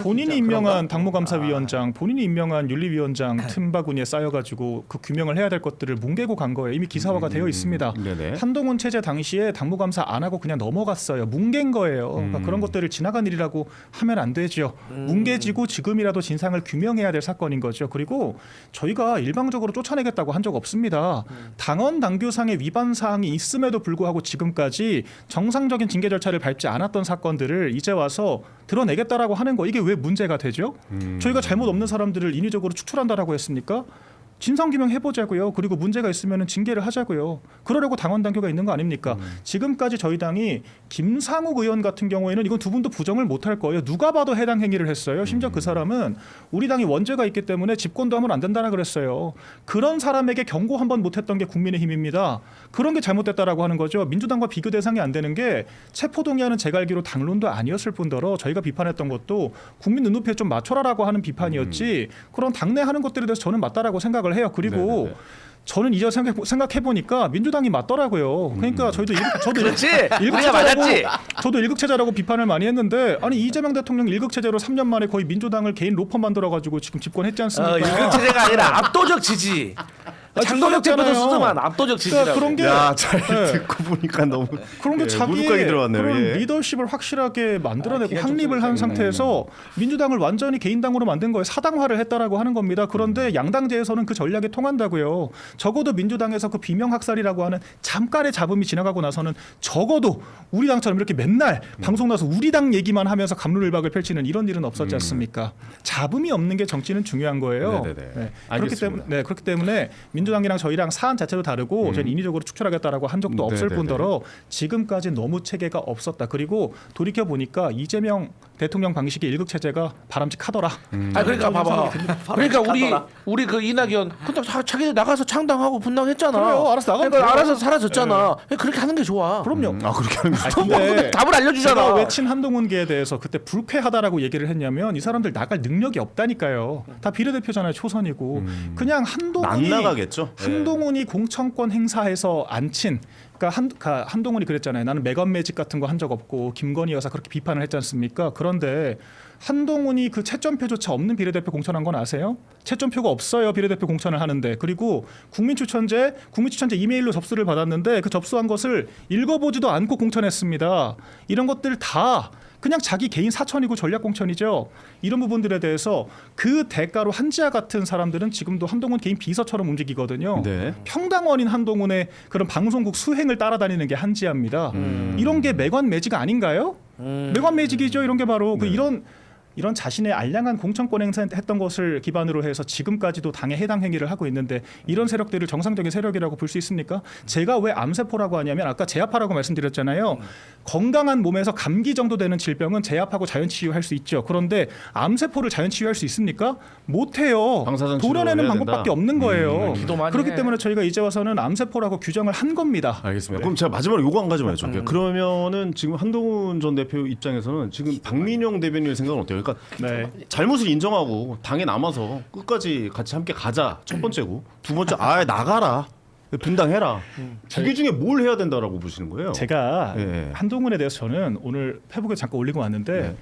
본인이 임명한 당무감사위원장, 본인이 임명한 윤리위원장 틈바구니에 쌓여가지고 그 규명을 해야 될 것들을 뭉개고 간 거예요. 이미 기사화가 되어 있습니다. 네네. 한동훈 체제 당시에 당무감사 안 하고 그냥 넘어갔어요. 뭉갠 거예요. 그러니까 그런 것들을 지나간 일이라고 하면 안 되죠. 뭉개지고 지금이라도 진상을 규명해야 될 사건인 거죠. 그리고 저희가 일방적으로 쫓아내겠다고 한 적 없습니다. 당원 당규상의 위반 사항이 있음에도 불구하고 지금까지 정상적인 징계 절차를 밟지 않았던 사건들을 이제 와서 드러내겠다라고 하는 거 이게 왜 문제가 되죠? 저희가 잘못 없는 사람들을 인위적으로 축출한다라고 했습니까? 진상규명 해보자고요. 그리고 문제가 있으면 징계를 하자고요. 그러려고 당원 당규가 있는 거 아닙니까? 지금까지 저희 당이 김상욱 의원 같은 경우에는 이건 두 분도 부정을 못할 거예요. 누가 봐도 해당 행위를 했어요. 심지어 그 사람은 우리 당이 원죄가 있기 때문에 집권도 하면 안 된다라 그랬어요. 그런 사람에게 경고 한 번 못했던 게 국민의힘입니다. 그런 게 잘못됐다라고 하는 거죠. 민주당과 비교 대상이 안 되는 게 체포동의안은 제가 알기로 당론도 아니었을 뿐더러 저희가 비판했던 것도 국민 눈높이에 좀 맞춰라라고 하는 비판이었지 그런 당내 하는 것들에 대해서 저는 맞다라고 생각을 해요. 그리고 네네네. 저는 이제 생각해 보니까 민주당이 맞더라고요. 그러니까 저도 그렇지. 우리가 맞았지. 저도 일극체제라고 비판을 많이 했는데 아니 이재명 대통령 일극체제로 3년 만에 거의 민주당을 개인 로펌 만들어가지고 지금 집권했지 않습니까? 이건 체제가 아니라 압도적 지지. 장동혁 대표도 집권했잖아요. 쓰더만 압도적 지지라고. 그러니까 그런 게 야, 잘 네. 듣고 보니까 너무 그런 게 예, 자기의 무릎각이 들어왔네요. 그런 예. 리더십을 확실하게 만들어내고 기가 좀 확립을 한 상태에서 민주당을 완전히 개인당으로 만든 거예요. 사당화를 했다라고 하는 겁니다. 그런데 양당제에서는 그 전략이 통한다고요. 적어도 민주당에서 그 비명학살이라고 하는 잠깐의 잡음이 지나가고 나서는 적어도 우리 당처럼 이렇게 맨날 방송 나서 우리 당 얘기만 하면서 갑론을박을 펼치는 이런 일은 없었지 않습니까? 잡음이 없는 게 정치는 중요한 거예요. 네네네. 그렇기 알겠습니다. 때문에 그렇기 때문에 민주당이랑 저희랑 사안 자체도 다르고 저희는 인위적으로 축출하겠다라고 한 적도 없을 네네네. 뿐더러 지금까지 너무 체계가 없었다. 그리고 돌이켜 보니까 이재명 대통령 방식의 일극 체제가 바람직하더라. 그러니까 봐봐. 그러니까 우리 그 이낙연 근데 자기들 나가서 창당하고 분당했잖아. 그래요. 알아서 나가면 그러니까 돼요. 알아서 사라졌잖아. 그렇게 하는 게 좋아. 그럼요. 아 그렇게 하는 거. 근데 답을 알려주잖아. 제가 왜 친한동훈계에 대해서 그때 불쾌하다라고 얘기를 했냐면 이 사람들 나갈 능력이 없다니까요. 다 비례대표잖아요. 초선이고 그냥 한동훈이 나가겠죠. 한동훈이 공천권 행사해서 안 친. 그러니까 한동훈이 그랬잖아요. 나는 매건 매직 같은 거 한 적 없고 김건희 여사 그렇게 비판을 했지 않습니까? 그런데 한동훈이 그 채점표조차 없는 비례대표 공천한 건 아세요? 채점표가 없어요. 비례대표 공천을 하는데. 그리고 국민추천제 이메일로 접수를 받았는데 그 접수한 것을 읽어보지도 않고 공천했습니다. 이런 것들 다 그냥 자기 개인 사천이고 전략 공천이죠. 이런 부분들에 대해서 그 대가로 한지아 같은 사람들은 지금도 한동훈 개인 비서처럼 움직이거든요. 네. 평당원인 한동훈의 그런 방송국 수행을 따라다니는 게 한지아입니다. 이런 게 매관 매직 아닌가요? 매관 매직이죠. 이런 게 바로 그 이런 자신의 알량한 공천권 행사했던 것을 기반으로 해서 지금까지도 당에 해당 행위를 하고 있는데 이런 세력들을 정상적인 세력이라고 볼 수 있습니까? 제가 왜 암세포라고 하냐면 아까 제압하라고 말씀드렸잖아요. 건강한 몸에서 감기 정도 되는 질병은 제압하고 자연치유할 수 있죠. 그런데 암세포를 자연치유할 수 있습니까? 못해요. 방사선 도려내는 치료해야 방법밖에 된다. 없는 거예요. 기도 많이 그렇기 해. 때문에 저희가 이제 와서는 암세포라고 규정을 한 겁니다. 알겠습니다. 그럼 제가 마지막으로 요거 한 가지만 여쭤볼게요. 그러면은 지금 한동훈 전 대표 입장에서는 지금 박민영 대변인의 생각은 어때요? 그러니까 네. 잘못을 인정하고 당에 남아서 끝까지 같이 함께 가자. 첫 번째고 두 번째 나가라. 분당해라. 두 개 중에 뭘 해야 된다라고 보시는 거예요? 제가 예. 한동훈에 대해서 저는 오늘 페북에 잠깐 올리고 왔는데 네.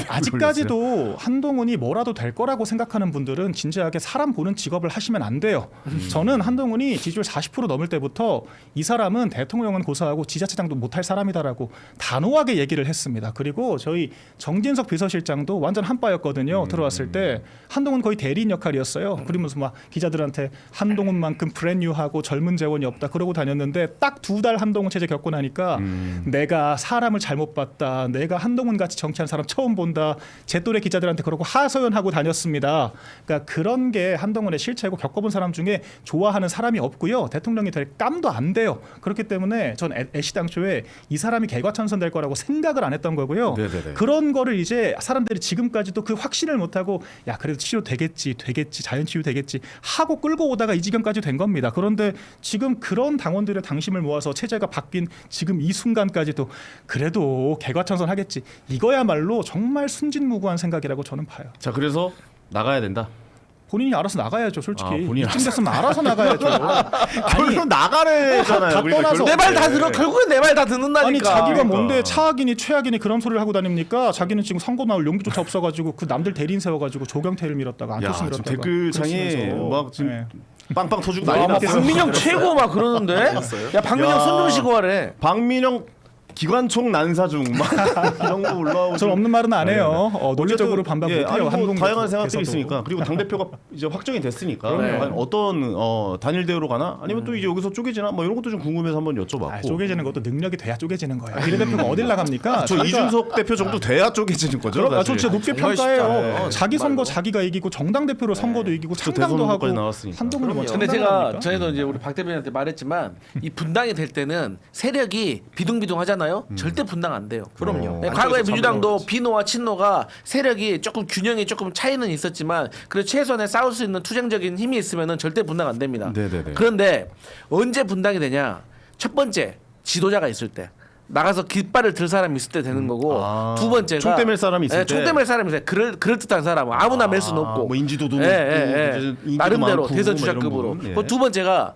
아직까지도 한동훈이 뭐라도 될 거라고 생각하는 분들은 진지하게 사람 보는 직업을 하시면 안 돼요. 저는 한동훈이 지지율 40% 넘을 때부터 이 사람은 대통령은 고사하고 지자체장도 못할 사람이다라고 단호하게 얘기를 했습니다. 그리고 저희 정진석 비서실장도 완전 한바였거든요. 들어왔을 때 한동훈 거의 대리인 역할이었어요. 그러면서 막 기자들한테 한동훈만큼 브랜뉴하고 젊은 젊은 재원이 없다 그러고 다녔는데 딱 2달 한동훈 체제 겪고 나니까 내가 사람을 잘못 봤다. 내가 한동훈 같이 정치한 사람 처음 본다. 제 또래 기자들한테 그러고 하소연하고 다녔습니다. 그러니까 그런 게 한동훈의 실체고 겪어본 사람 중에 좋아하는 사람이 없고요. 대통령이 될 깜도 안 돼요. 그렇기 때문에 전 애시당초에 이 사람이 개과천선될 거라고 생각을 안 했던 거고요. 네네네. 그런 거를 이제 사람들이 지금까지도 그 확신을 못하고 야 그래도 치료 되겠지 자연 치유 되겠지 하고 끌고 오다가 이 지경까지 된 겁니다. 그런데 지금 그런 당원들의 당심을 모아서 체제가 바뀐 지금 이 순간까지도 그래도 개과천선 하겠지. 이거야말로 정말 순진무구한 생각이라고 저는 봐요. 자, 그래서 나가야 된다. 본인이 알아서 나가야죠. 솔직히 본인이 이쯤 됐으면 알아서 나가야죠. 결국 나가래잖아요. 다 떠나서 내 말 다 들어. 결국엔 내 말 다 듣는다니까. 아니 자기가 그러니까. 뭔데 차악이니 최악이니 그런 소리를 하고 다닙니까? 자기는 지금 선거 나올 용기조차 없어가지고 그 남들 대리인 세워가지고 조경태를 밀었다가 야, 안토스 지금 밀었다가 댓글창에 그러시면서. 막 지금 네. 빵빵 터지고 아, 난리 막 났어요. 박민영 최고 막 그러는데. 야 박민영 야. 손 좀 쉬고 하래. 박민영 기관총 난사 중 막 이런 거 올라오고 전 없는 말은 안 해요. 논리적으로 어쨌든, 반박 예, 못해요. 아니, 뭐 한동훈 다양한 생각들이 대사도. 있으니까 그리고 당 대표가 이제 확정이 됐으니까 그럼요. 과연 어떤 단일 대우로 가나 아니면 또 이제 여기서 쪼개지나 뭐 이런 것도 좀 궁금해서 한번 여쭤봤고. 아, 쪼개지는 것도 능력이 돼야 쪼개지는 거예요. 비례대표가 어딜 나갑니까? 저 이준석 대표 정도 돼야 쪼개지는 거죠. 그럼 저 사실. 진짜 높게 정말 평가해요. 쉽다. 자기 선거 정말로. 자기가 이기고 정당 대표로 선거도 이기고 저 창당도 대선 하고 후보까지 나왔으니까. 한동훈이 뭐 근데 창당을 제가 합니까? 전에도 이제 우리 박 대표님한테 말했지만 이 분당이 될 때는 세력이 비둥비둥하잖아요. 절대 분당 안 돼요. 그럼요. 네, 과거에 민주당도 비노와 친노가 세력이 조금 균형이 조금 차이는 있었지만 그래도 최소한의 싸울 수 있는 투쟁적인 힘이 있으면은 절대 분당 안 됩니다. 네네네. 그런데 언제 분당이 되냐? 첫 번째 지도자가 있을 때. 나가서 깃발을 들 사람이 있을 때 되는 거고 두 번째가 총대 맬 사람이 있을 때. 총대 맬 사람이 있을 때 그럴 듯한 사람 아무나 맬 수는 없고 뭐 인지도도 예, 높고 예. 인기도 나름대로 많고 대선 뭐 주자급으로 이런 부분. 예. 그리고 두 번째가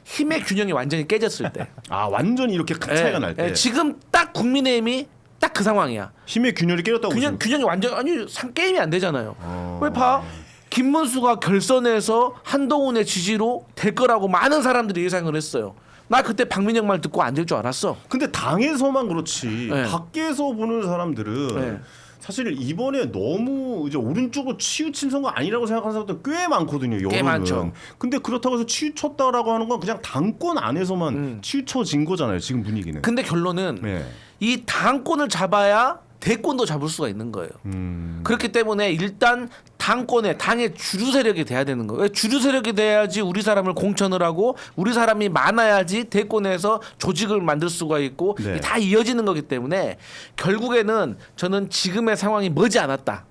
힘의 균형이 완전히 깨졌을 때 완전히 이렇게 큰 차이가 날 때. 지금 딱 국민의힘이 딱 그 상황이야. 힘의 균열이 깨졌다고 균형이 완전 아니 게임이 안 되잖아요. 왜 봐? 김문수가 결선에서 한동훈의 지지로 될 거라고 많은 사람들이 예상을 했어요. 나 그때 박민영 말 듣고 안 될 줄 알았어. 근데 당에서만 그렇지 네. 밖에서 보는 사람들은 네. 사실 이번에 너무 이제 오른쪽으로 치우친 선거 아니라고 생각하는 사람들 꽤 많거든요. 여론은. 꽤 많죠. 근데 그렇다고 해서 치우쳤다라고 하는 건 그냥 당권 안에서만 치우쳐진 거잖아요. 지금 분위기는. 근데 결론은 네. 이 당권을 잡아야 대권도 잡을 수가 있는 거예요. 그렇기 때문에 일단 당의 주류 세력이 돼야 되는 거예요. 왜 주류 세력이 돼야지 우리 사람을 공천을 하고 우리 사람이 많아야지 대권에서 조직을 만들 수가 있고 네. 다 이어지는 거기 때문에 결국에는 저는 지금의 상황이 멀지 않았다.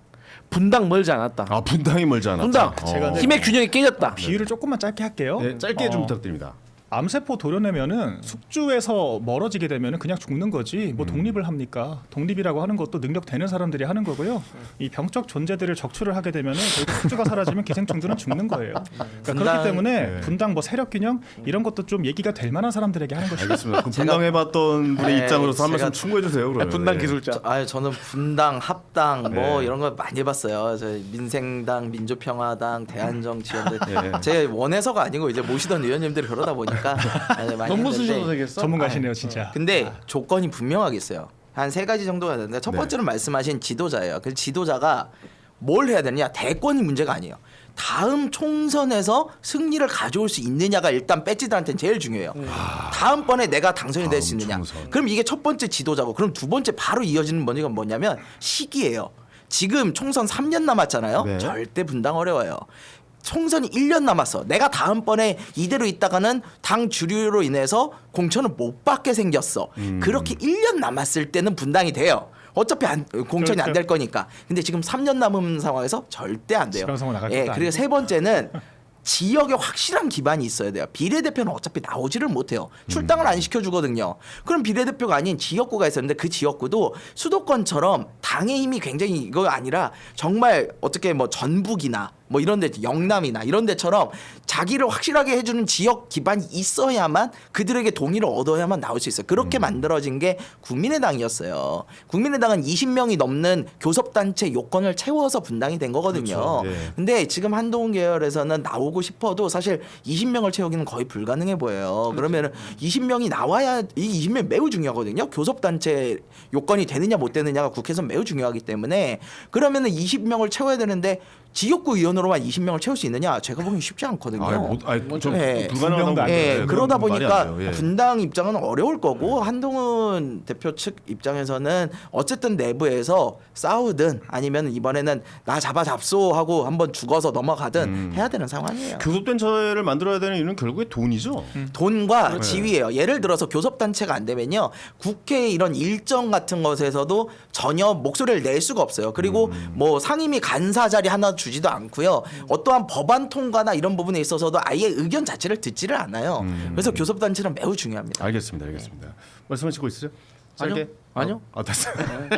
분당 멀지 않았다. 분당이 멀지 않았다. 분당 제가 힘의 균형이 깨졌다. 비유를 조금만 짧게 할게요. 네, 짧게 좀 부탁드립니다. 암세포 도려내면은 숙주에서 멀어지게 되면은 그냥 죽는 거지 뭐 독립을 합니까? 독립이라고 하는 것도 능력 되는 사람들이 하는 거고요. 이 병적 존재들을 적출을 하게 되면은 결국 숙주가 사라지면 기생충들은 죽는 거예요. 그러니까 그렇기 때문에 분당 뭐 세력 균형 이런 것도 좀 얘기가 될 만한 사람들에게 하는 것이죠. 알겠습니다. 그럼 분당 해봤던 분의 네, 입장으로서 한 말씀 제가- 충고해 주세요. 그러면. 분당 예. 기술자. 저는 분당, 합당 뭐 네. 이런 거 많이 해봤어요. 저 민생당, 민주평화당, 대한정치연대. 네. 제 원해서가 아니고 이제 모시던 의원님들이 그러다 보니까 많이 논문 했는데 쓰셔도 되겠어? 전문가시네요, 진짜. 근데 조건이 분명하게 있어요. 한 세 가지 정도가 되는데 첫 네. 번째는 말씀하신 지도자예요. 그 지도자가 뭘 해야 되느냐? 대권이 문제가 아니에요. 다음 총선에서 승리를 가져올 수 있느냐가 일단 배지들한테는 제일 중요해요. 다음번에 내가 당선이 될 수 다음 있느냐. 총선. 그럼 이게 첫 번째 지도자고 그럼 두 번째 바로 이어지는 문제가 뭐냐면 시기예요. 지금 총선 3년 남았잖아요. 네. 절대 분당 어려워요. 총선이 1년 남았어. 내가 다음번에 이대로 있다가는 당 주류로 인해서 공천을 못 받게 생겼어. 그렇게 1년 남았을 때는 분당이 돼요. 어차피 공천이 안 될 거니까. 근데 지금 3년 남은 상황에서 절대 안 돼요. 지방선거 나갈 예, 것도 그리고 세 번째는 지역에 확실한 기반이 있어야 돼요. 비례대표는 어차피 나오지를 못해요. 출당을 안 시켜주거든요. 그럼 비례대표가 아닌 지역구가 있었는데 그 지역구도 수도권처럼 당의 힘이 굉장히 이거 아니라 정말 어떻게 뭐 전북이나 뭐 이런 데 영남이나 이런 데처럼 자기를 확실하게 해주는 지역 기반이 있어야만 그들에게 동의를 얻어야만 나올 수 있어요. 그렇게 만들어진 게 국민의당이었어요. 국민의당은 20명이 넘는 교섭단체 요건을 채워서 분당이 된 거거든요. 그렇죠. 예. 근데 지금 한동훈 계열에서는 나오고 싶어도 사실 20명을 채우기는 거의 불가능해 보여요. 그러면 20명이 나와야 이 20명 매우 중요하거든요. 교섭단체 요건이 되느냐 못 되느냐가 국회에서 매우 중요하기 때문에 그러면은 20명을 채워야 되는데 지역구 의원으로만 20명을 채울 수 있느냐? 제가 보기엔 쉽지 않거든요. 좀 네. 불가능하다고. 안 예, 돼요. 그러다 그건 말이 보니까 안 돼요. 예. 분당 입장은 어려울 거고 한동훈 대표 측 입장에서는 어쨌든 내부에서 싸우든 아니면 이번에는 나 잡소 하고 한번 죽어서 넘어가든 해야 되는 상황이에요. 교섭단체를 만들어야 되는 이유는 결국에 돈이죠. 돈과 지위예요. 예를 들어서 교섭단체가 안 되면요, 국회 이런 일정 같은 것에서도 전혀 목소리를 낼 수가 없어요. 그리고 뭐 상임위 간사 자리 하나 주지도 않고요. 어떠한 법안 통과나 이런 부분에 있어서도 아예 의견 자체를 듣지를 않아요. 그래서 교섭단체는 매우 중요합니다. 알겠습니다. 말씀하시고 있으죠? 짧게? 아니요. 됐어요.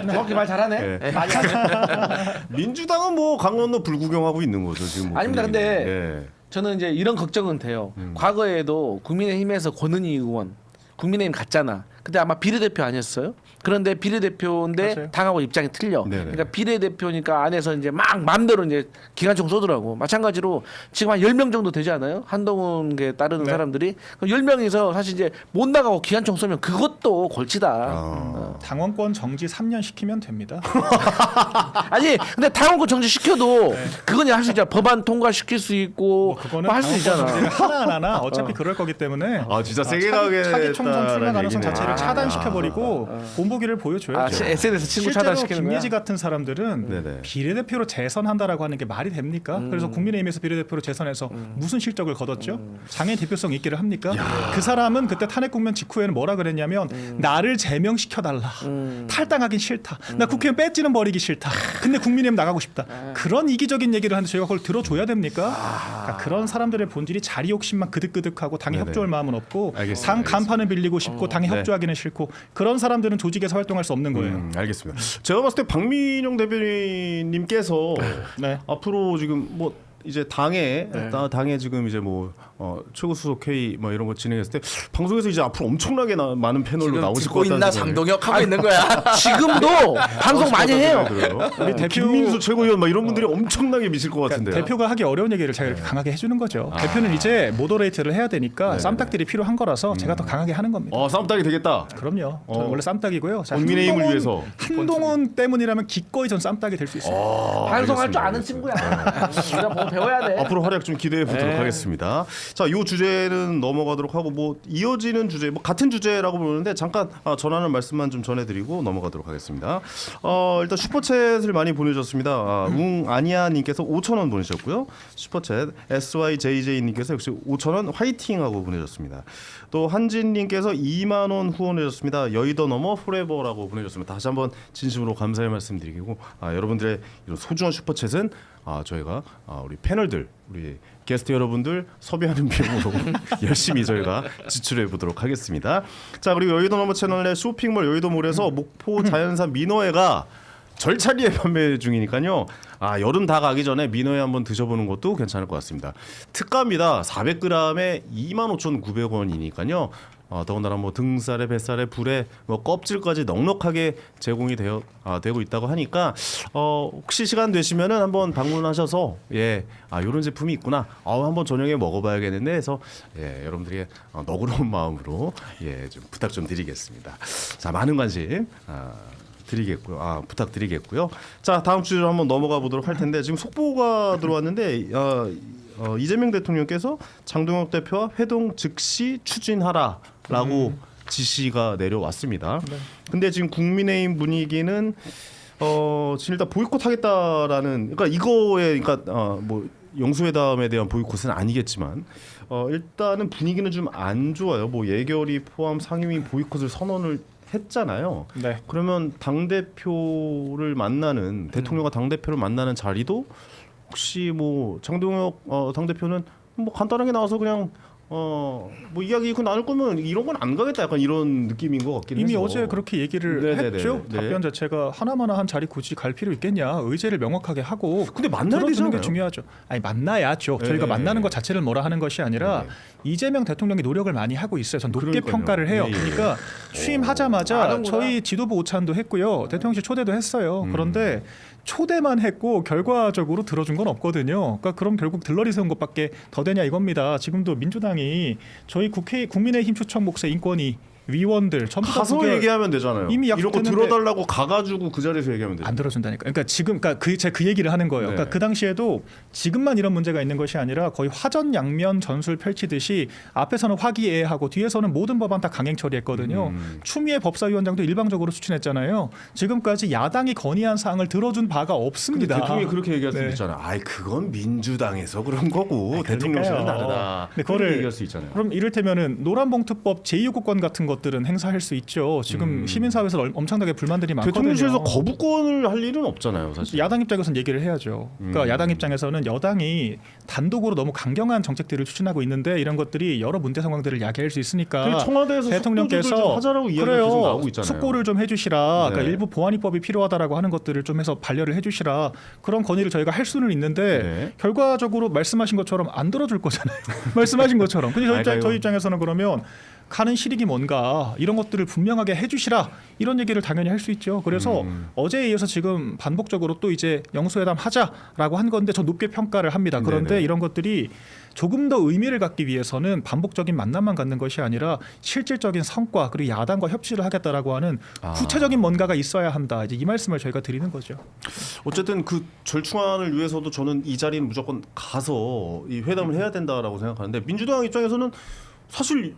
정확히 말 잘하네. 예. 많이 하네. 민주당은 뭐 강 건너 불구경하고 있는 거죠 지금. 뭐 아닙니다. 분위기는. 근데 예. 저는 이제 이런 걱정은 돼요. 과거에도 국민의힘에서 권은희 의원 국민의힘 갔잖아. 근데 아마 비례대표 아니었어요? 그런데 비례대표인데 맞아요. 당하고 입장이 틀려. 네네. 그러니까 비례대표니까 안에서 이제 막 마음대로 이제 기관총 쏘더라고. 마찬가지로 지금 한 10명 정도 되지 않아요? 한동훈에 따르는 네. 사람들이. 그럼 10명이서 사실 이제 못 나가고 기관총 쏘면 그것도 골치다. 당원권 정지 3년 시키면 됩니다. 아니 근데 당원권 정지 시켜도 그건 할 수 있잖아. 법안 통과시킬 수 있고 그거는 할 수 있잖아. 하나하나 어차피 그럴 거기 때문에 진짜 세게 가겠다는 차기 총선 출마 가능성 얘기네. 자체를 차단시켜버리고 본보기를 보여줘야죠. SNS 친구 실제로 차단시키는 거야. 김예지 같은 사람들은 네네. 비례대표로 재선한다라고 하는 게 말이 됩니까? 그래서 국민의힘에서 비례대표로 재선해서 무슨 실적을 거뒀죠? 장애 대표성 있기를 합니까? 그 사람은 그때 탄핵 국면 직후에는 뭐라 그랬냐면 나를 제명시켜달라. 탈당하긴 싫다. 나 국회의원 배지는 버리기 싫다. 근데 국민의힘 나가고 싶다. 그런 이기적인 얘기를 하는데 저희가 그걸 들어줘야 됩니까? 그러니까 그런 사람들의 본질이 자리 욕심만 그득그득하고 당에 네네. 협조할 마음은 없고 알겠습니다. 당 간판을 빌리고 싶고 당에 네. 협조하기는 싫고 그런 사람들은 조직에서 활동할 수 없는 거예요. 알겠습니다. 제가 봤을 때 박민영 대변인님께서 네. 앞으로 지금 뭐 이제 당에 지금 이제 뭐 최고 수석 회의 뭐 이런 거 진행했을 때 방송에서 이제 앞으로 엄청나게 많은 패널로 지금 나오실 듣고 것 같다는 있나 생각이 장동혁 하고 있는 거야. 지금도 방송 많이 해요. 우리 대표- 김민수 최고위원 막 이런 분들이 엄청나게 미실 것 같은데요. 그러니까 대표가 하기 어려운 얘기를 제가 이렇게 강하게 해주는 거죠. 대표는 이제 모더레이터를 해야 되니까 쌈딱들이 필요한 거라서 제가 더 강하게 하는 겁니다. 쌈딱이 되겠다. 그럼요. 저는 원래 쌈딱이고요. 자, 국민의힘을 위해서. 한동훈 때문이라면 기꺼이 전 쌈딱이 될 수 있어요. 방송할 줄 알겠습니다. 아는 친구야. 우리가 보고 배워야 돼. 앞으로 활약 좀 기대해 보도록 하겠습니다. 자, 이 주제는 넘어가도록 하고 뭐 이어지는 주제, 뭐 같은 주제라고 보는데 잠깐 전하는 말씀만 좀 전해드리고 넘어가도록 하겠습니다. 일단 슈퍼챗을 많이 보내주셨습니다. 아니야님께서 5,000원 보내셨고요. 슈퍼챗 SYJJ님께서 역시 5,000원 화이팅하고 보내셨습니다. 또 한진님께서 2만 원 후원해주셨습니다. 여의도 넘어 포레버라고 보내주셨습니다. 다시 한번 진심으로 감사의 말씀드리고 여러분들의 이런 소중한 슈퍼챗은 저희가 우리 패널들, 우리 게스트 여러분들 섭외하는 비용으로 열심히 저희가 지출해 보도록 하겠습니다. 자, 그리고 여의도 넘어 채널의 쇼핑몰 여의도몰에서 목포 자연산 민어회가 절차리에 판매 중이니까요. 여름 다 가기 전에 민어회 한번 드셔보는 것도 괜찮을 것 같습니다. 특가입니다. 400g에 25,900원이니까요. 더군다나 뭐 등살에 뱃살에 불에 뭐 껍질까지 넉넉하게 제공이 되고 있다고 하니까 혹시 시간 되시면은 한번 방문하셔서 이런 제품이 있구나 한번 저녁에 먹어봐야겠는데 해서 여러분들의 너그러운 마음으로 좀 부탁 좀 드리겠습니다. 자, 많은 관심 부탁드리겠고요. 자, 다음 주제로 한번 넘어가 보도록 할 텐데 지금 속보가 들어왔는데 이재명 대통령께서 장동혁 대표와 회동 즉시 추진하라라고 지시가 내려왔습니다. 근데 지금 국민의힘 분위기는 지금 일단 보이콧하겠다라는, 그러니까 이거에 뭐 영수회담에 대한 보이콧은 아니겠지만 일단은 분위기는 좀 안 좋아요. 뭐 예결위 포함 상임위 보이콧을 선언을 했잖아요. 네. 그러면 당 대표를 만나는 대통령과 당 대표를 만나는 자리도 혹시 뭐 장동혁 당 대표는 뭐 간단하게 나와서 그냥 뭐 이야기 나눌 거면 이런 건 안 가겠다 약간 이런 느낌인 것 같긴 해서 이미 어제 그렇게 얘기를 네네네. 했죠. 네. 답변 자체가 하나마나한 자리 굳이 갈 필요 있겠냐. 의제를 명확하게 하고 근데 만나야 들어주는 되잖아요. 게 중요하죠. 아니 만나야죠. 저희가 네네. 만나는 것 자체를 뭐라 하는 것이 아니라 네네. 이재명 대통령이 노력을 많이 하고 있어요. 전 높게 그러니까요. 평가를 해요. 예, 예. 그러니까 취임하자마자 아는구나. 저희 지도부 오찬도 했고요. 대통령실 초대도 했어요. 그런데 초대만 했고 결과적으로 들어준 건 없거든요. 그러니까 그럼 결국 들러리 세운 것밖에 더 되냐 이겁니다. 지금도 민주당이 저희 국민의힘 추천 목사 인권위 위원들 전부 다 가서 그게 얘기하면 되잖아요. 이미 이런 거 약속했는데 들어달라고 가가지고 그 자리에서 얘기하면 되죠. 안 들어준다니까. 그러니까 지금 제가 그 얘기를 하는 거예요. 네. 그러니까 그 당시에도 지금만 이런 문제가 있는 것이 아니라 거의 화전양면 전술 펼치듯이 앞에서는 화기애애하고 뒤에서는 모든 법안 다 강행 처리했거든요. 추미애 법사위원장도 일방적으로 추진했잖아요. 지금까지 야당이 건의한 사항을 들어준 바가 근데 없습니다. 대통령이 그렇게 얘기할 수 네. 있잖아요. 아이 그건 민주당에서 그런 거고 대통령실은 다르다. 근데 그렇게 그거를 얘기할 수 있잖아요. 그럼 이를테면은 노란봉투법 제2요구권 같은 것들은 행사할 수 있죠. 지금 시민사회에서 엄청나게 불만들이 많거든요. 대통령실에서 거부권을 할 일은 없잖아요, 사실. 야당 입장에서는 얘기를 해야죠. 그러니까 야당 입장에서는 여당이 단독으로 너무 강경한 정책들을 추진하고 있는데 이런 것들이 여러 문제 상황들을 야기할 수 있으니까 청와대에서 대통령께서 속도 조절 좀 하자라고 이야기가 그래요. 계속 나오고 있잖아요. 숙고를 좀 해주시라. 네. 그러니까 일부 보완입법이 필요하다라고 하는 것들을 좀 해서 반려를 해주시라. 그런 건의를 저희가 할 수는 있는데 네. 결과적으로 말씀하신 것처럼 안 들어줄 거잖아요. 말씀하신 것처럼. 근데 저희 입장에서는 그러면 가는 실익이 뭔가 이런 것들을 분명하게 해주시라 이런 얘기를 당연히 할 수 있죠. 그래서 어제에 이어서 지금 반복적으로 또 이제 영수회담 하자라고 한 건데 저 높게 평가를 합니다. 그런데 네네. 이런 것들이 조금 더 의미를 갖기 위해서는 반복적인 만남만 갖는 것이 아니라 실질적인 성과 그리고 야당과 협치를 하겠다라고 하는 구체적인 뭔가가 있어야 한다. 이제 이 말씀을 저희가 드리는 거죠. 어쨌든 그 절충안을 위해서도 저는 이 자리는 무조건 가서 이 회담을 해야 된다라고 생각하는데 민주당 입장에서는 사실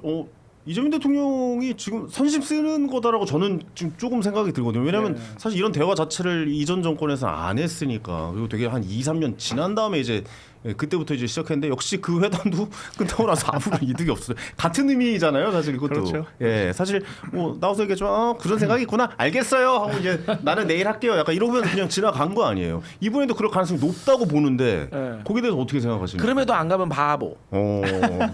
이재명 대통령이 지금 선심 쓰는 거다라고 저는 지금 조금 생각이 들거든요. 왜냐하면 사실 이런 대화 자체를 이전 정권에서 안 했으니까 그리고 되게 한 2, 3년 지난 다음에 이제 그때부터 이제 시작했는데 역시 그 회담도 끝나고 나서 아무런 이득이 없어요. 같은 의미잖아요, 사실 그것도. 그렇죠. 예, 사실 뭐 나와서 얘기했지만 그런 생각이 있구나, 알겠어요 하고 이제 나는 내일 할게요. 약간 이러면 그냥 지나간 거 아니에요. 이번에도 그럴 가능성이 높다고 보는데 네. 거기에 대해서 어떻게 생각하십니까? 그럼에도 안 가면 바보.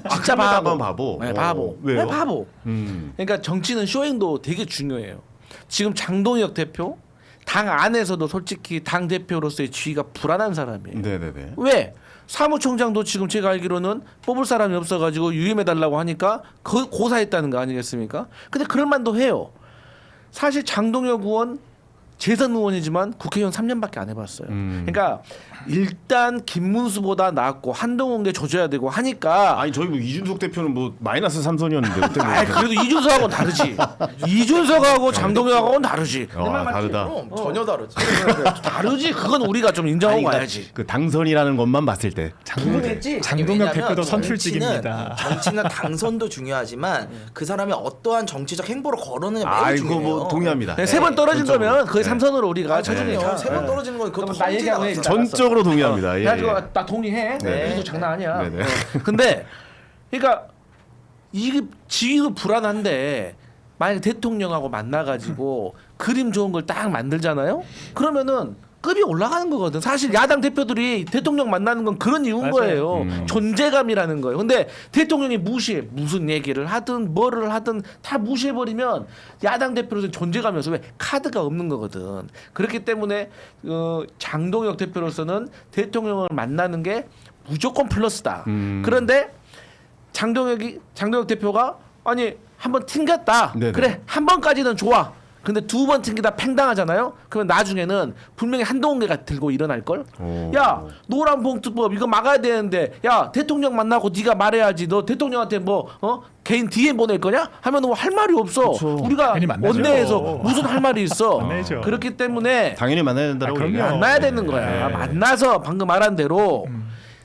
진짜 바보. 바보. 네, 바보. 왜요? 네, 바보. 그러니까 정치는 쇼잉도 되게 중요해요. 지금 장동혁 대표 당 안에서도 솔직히 당 대표로서의 지위가 불안한 사람이에요. 네네네. 왜? 사무총장도 지금 제가 알기로는 뽑을 사람이 없어가지고 유임해달라고 하니까 고사했다는 거 아니겠습니까? 근데 그럴 만도 해요. 사실 장동혁 의원 재선 의원이지만 국회의원 3년밖에 안 해봤어요. 그러니까 일단 김문수보다 낫고 한동훈에 조져야 되고 하니까. 아니 저희 뭐 이준석 대표는 뭐 마이너스 3선이었는데 그때 뭐. 아 그래도 이준석하고는 다르지. 이준석하고 장동혁하고는 다르지. 다르다. 그럼 전혀 다르지. 다르지. 그건 우리가 좀 인정하고 아니, 그러니까 가야지. 그 당선이라는 것만 봤을 때. 장동혁 대표도 선출직입니다. 정치는 당선도 중요하지만 그 사람이 어떠한 정치적 행보를 거르느냐 매우 이거 중요해요. 뭐 동의합니다. 세 번 떨어진 전적으로. 거면 거의 네. 삼선으로 우리가 그럼요. 쳐주니까. 세번 떨어지는 건 그것도 그럼 나 얘기하고 해. 전적으로 동의합니다. 예, 그래가지고 예. 나 동의해. 네. 이도 장난 아니야. 네네. 근데 그러니까 이게 지위도 불안한데 만약 대통령하고 만나가지고 그림 좋은 걸 딱 만들잖아요. 그러면은 급이 올라가는 거거든. 사실 야당 대표들이 대통령 만나는 건 그런 이유인 맞아요. 거예요. 존재감이라는 거예요. 근데 대통령이 무시해. 무슨 얘기를 하든 뭐를 하든 다 무시해버리면 야당 대표로서 존재감이 없어. 왜? 카드가 없는 거거든. 그렇기 때문에 장동혁 대표로서는 대통령을 만나는 게 무조건 플러스다. 그런데 장동혁 대표가 아니 한번 튕겼다. 네네. 그래 한 번까지는 좋아. 근데 두 번 튕기다 팽당하잖아요. 그러면 나중에는 분명히 한동훈계가 들고 일어날 걸. 야 노란봉투법 이거 막아야 되는데 야 대통령 만나고 네가 말해야지. 너 대통령한테 뭐 개인 DM 보낼 거냐? 하면 뭐 할 말이 없어. 그쵸. 우리가 괜히 만나죠. 원내에서 무슨 할 말이 있어. 만나야죠. 그렇기 때문에 당연히 만나야 된다고 그럼요. 얘기해요. 만나야 되는 거야. 네. 만나서 방금 말한 대로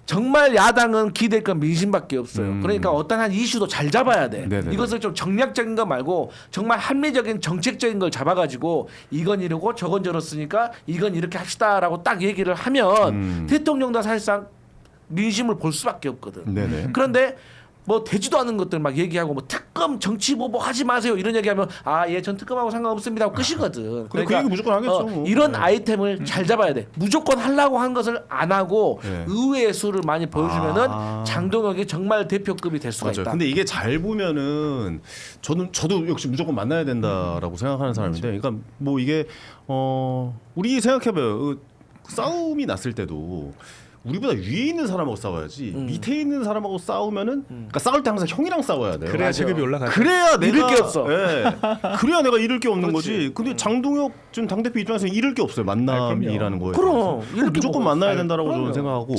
정말 야당은 기댈 건 민심밖에 없어요. 그러니까 어떤 한 이슈도 잘 잡아야 돼. 네네네. 이것을 좀 정략적인 거 말고 정말 합리적인 정책적인 걸 잡아가지고 이건 이러고 저건 저렇으니까 이건 이렇게 합시다라고 딱 얘기를 하면 대통령도 사실상 민심을 볼 수밖에 없거든. 네네. 그런데 뭐 되지도 않은 것들 막 얘기하고 뭐 특검 정치 보복 하지 마세요 이런 얘기하면 전 특검하고 상관없습니다 하고 끝이거든. 그 얘기 무조건 하겠죠. 뭐. 이런 네. 아이템을 잘 잡아야 돼. 무조건 하려고 한 것을 안 하고 네. 의외의 수를 많이 보여주면은 장동혁이 정말 대표급이 될 수가 맞아요. 있다. 근데 이게 잘 보면은 저도 역시 무조건 만나야 된다라고 생각하는 사람인데, 그러니까 뭐 이게 우리 생각해봐요. 싸움이 났을 때도 우리보다 위에 있는 사람하고 싸워야지 밑에 있는 사람하고 싸우면은 그러니까 싸울 때 항상 형이랑 싸워야 돼요. 그래야 체급이 올라가죠. 그래야 내가 잃을 게 없어. 예. 그래야 내가 잃을 게 없는 그렇지. 거지. 근데 장동혁 지금 당대표 입장에서 잃을 게 없어요. 만남이라는 거에. 그럼, 대해서. 잃을 게 무조건 뭐가 만나야 있어요. 된다라고 저는 그럼요. 생각하고.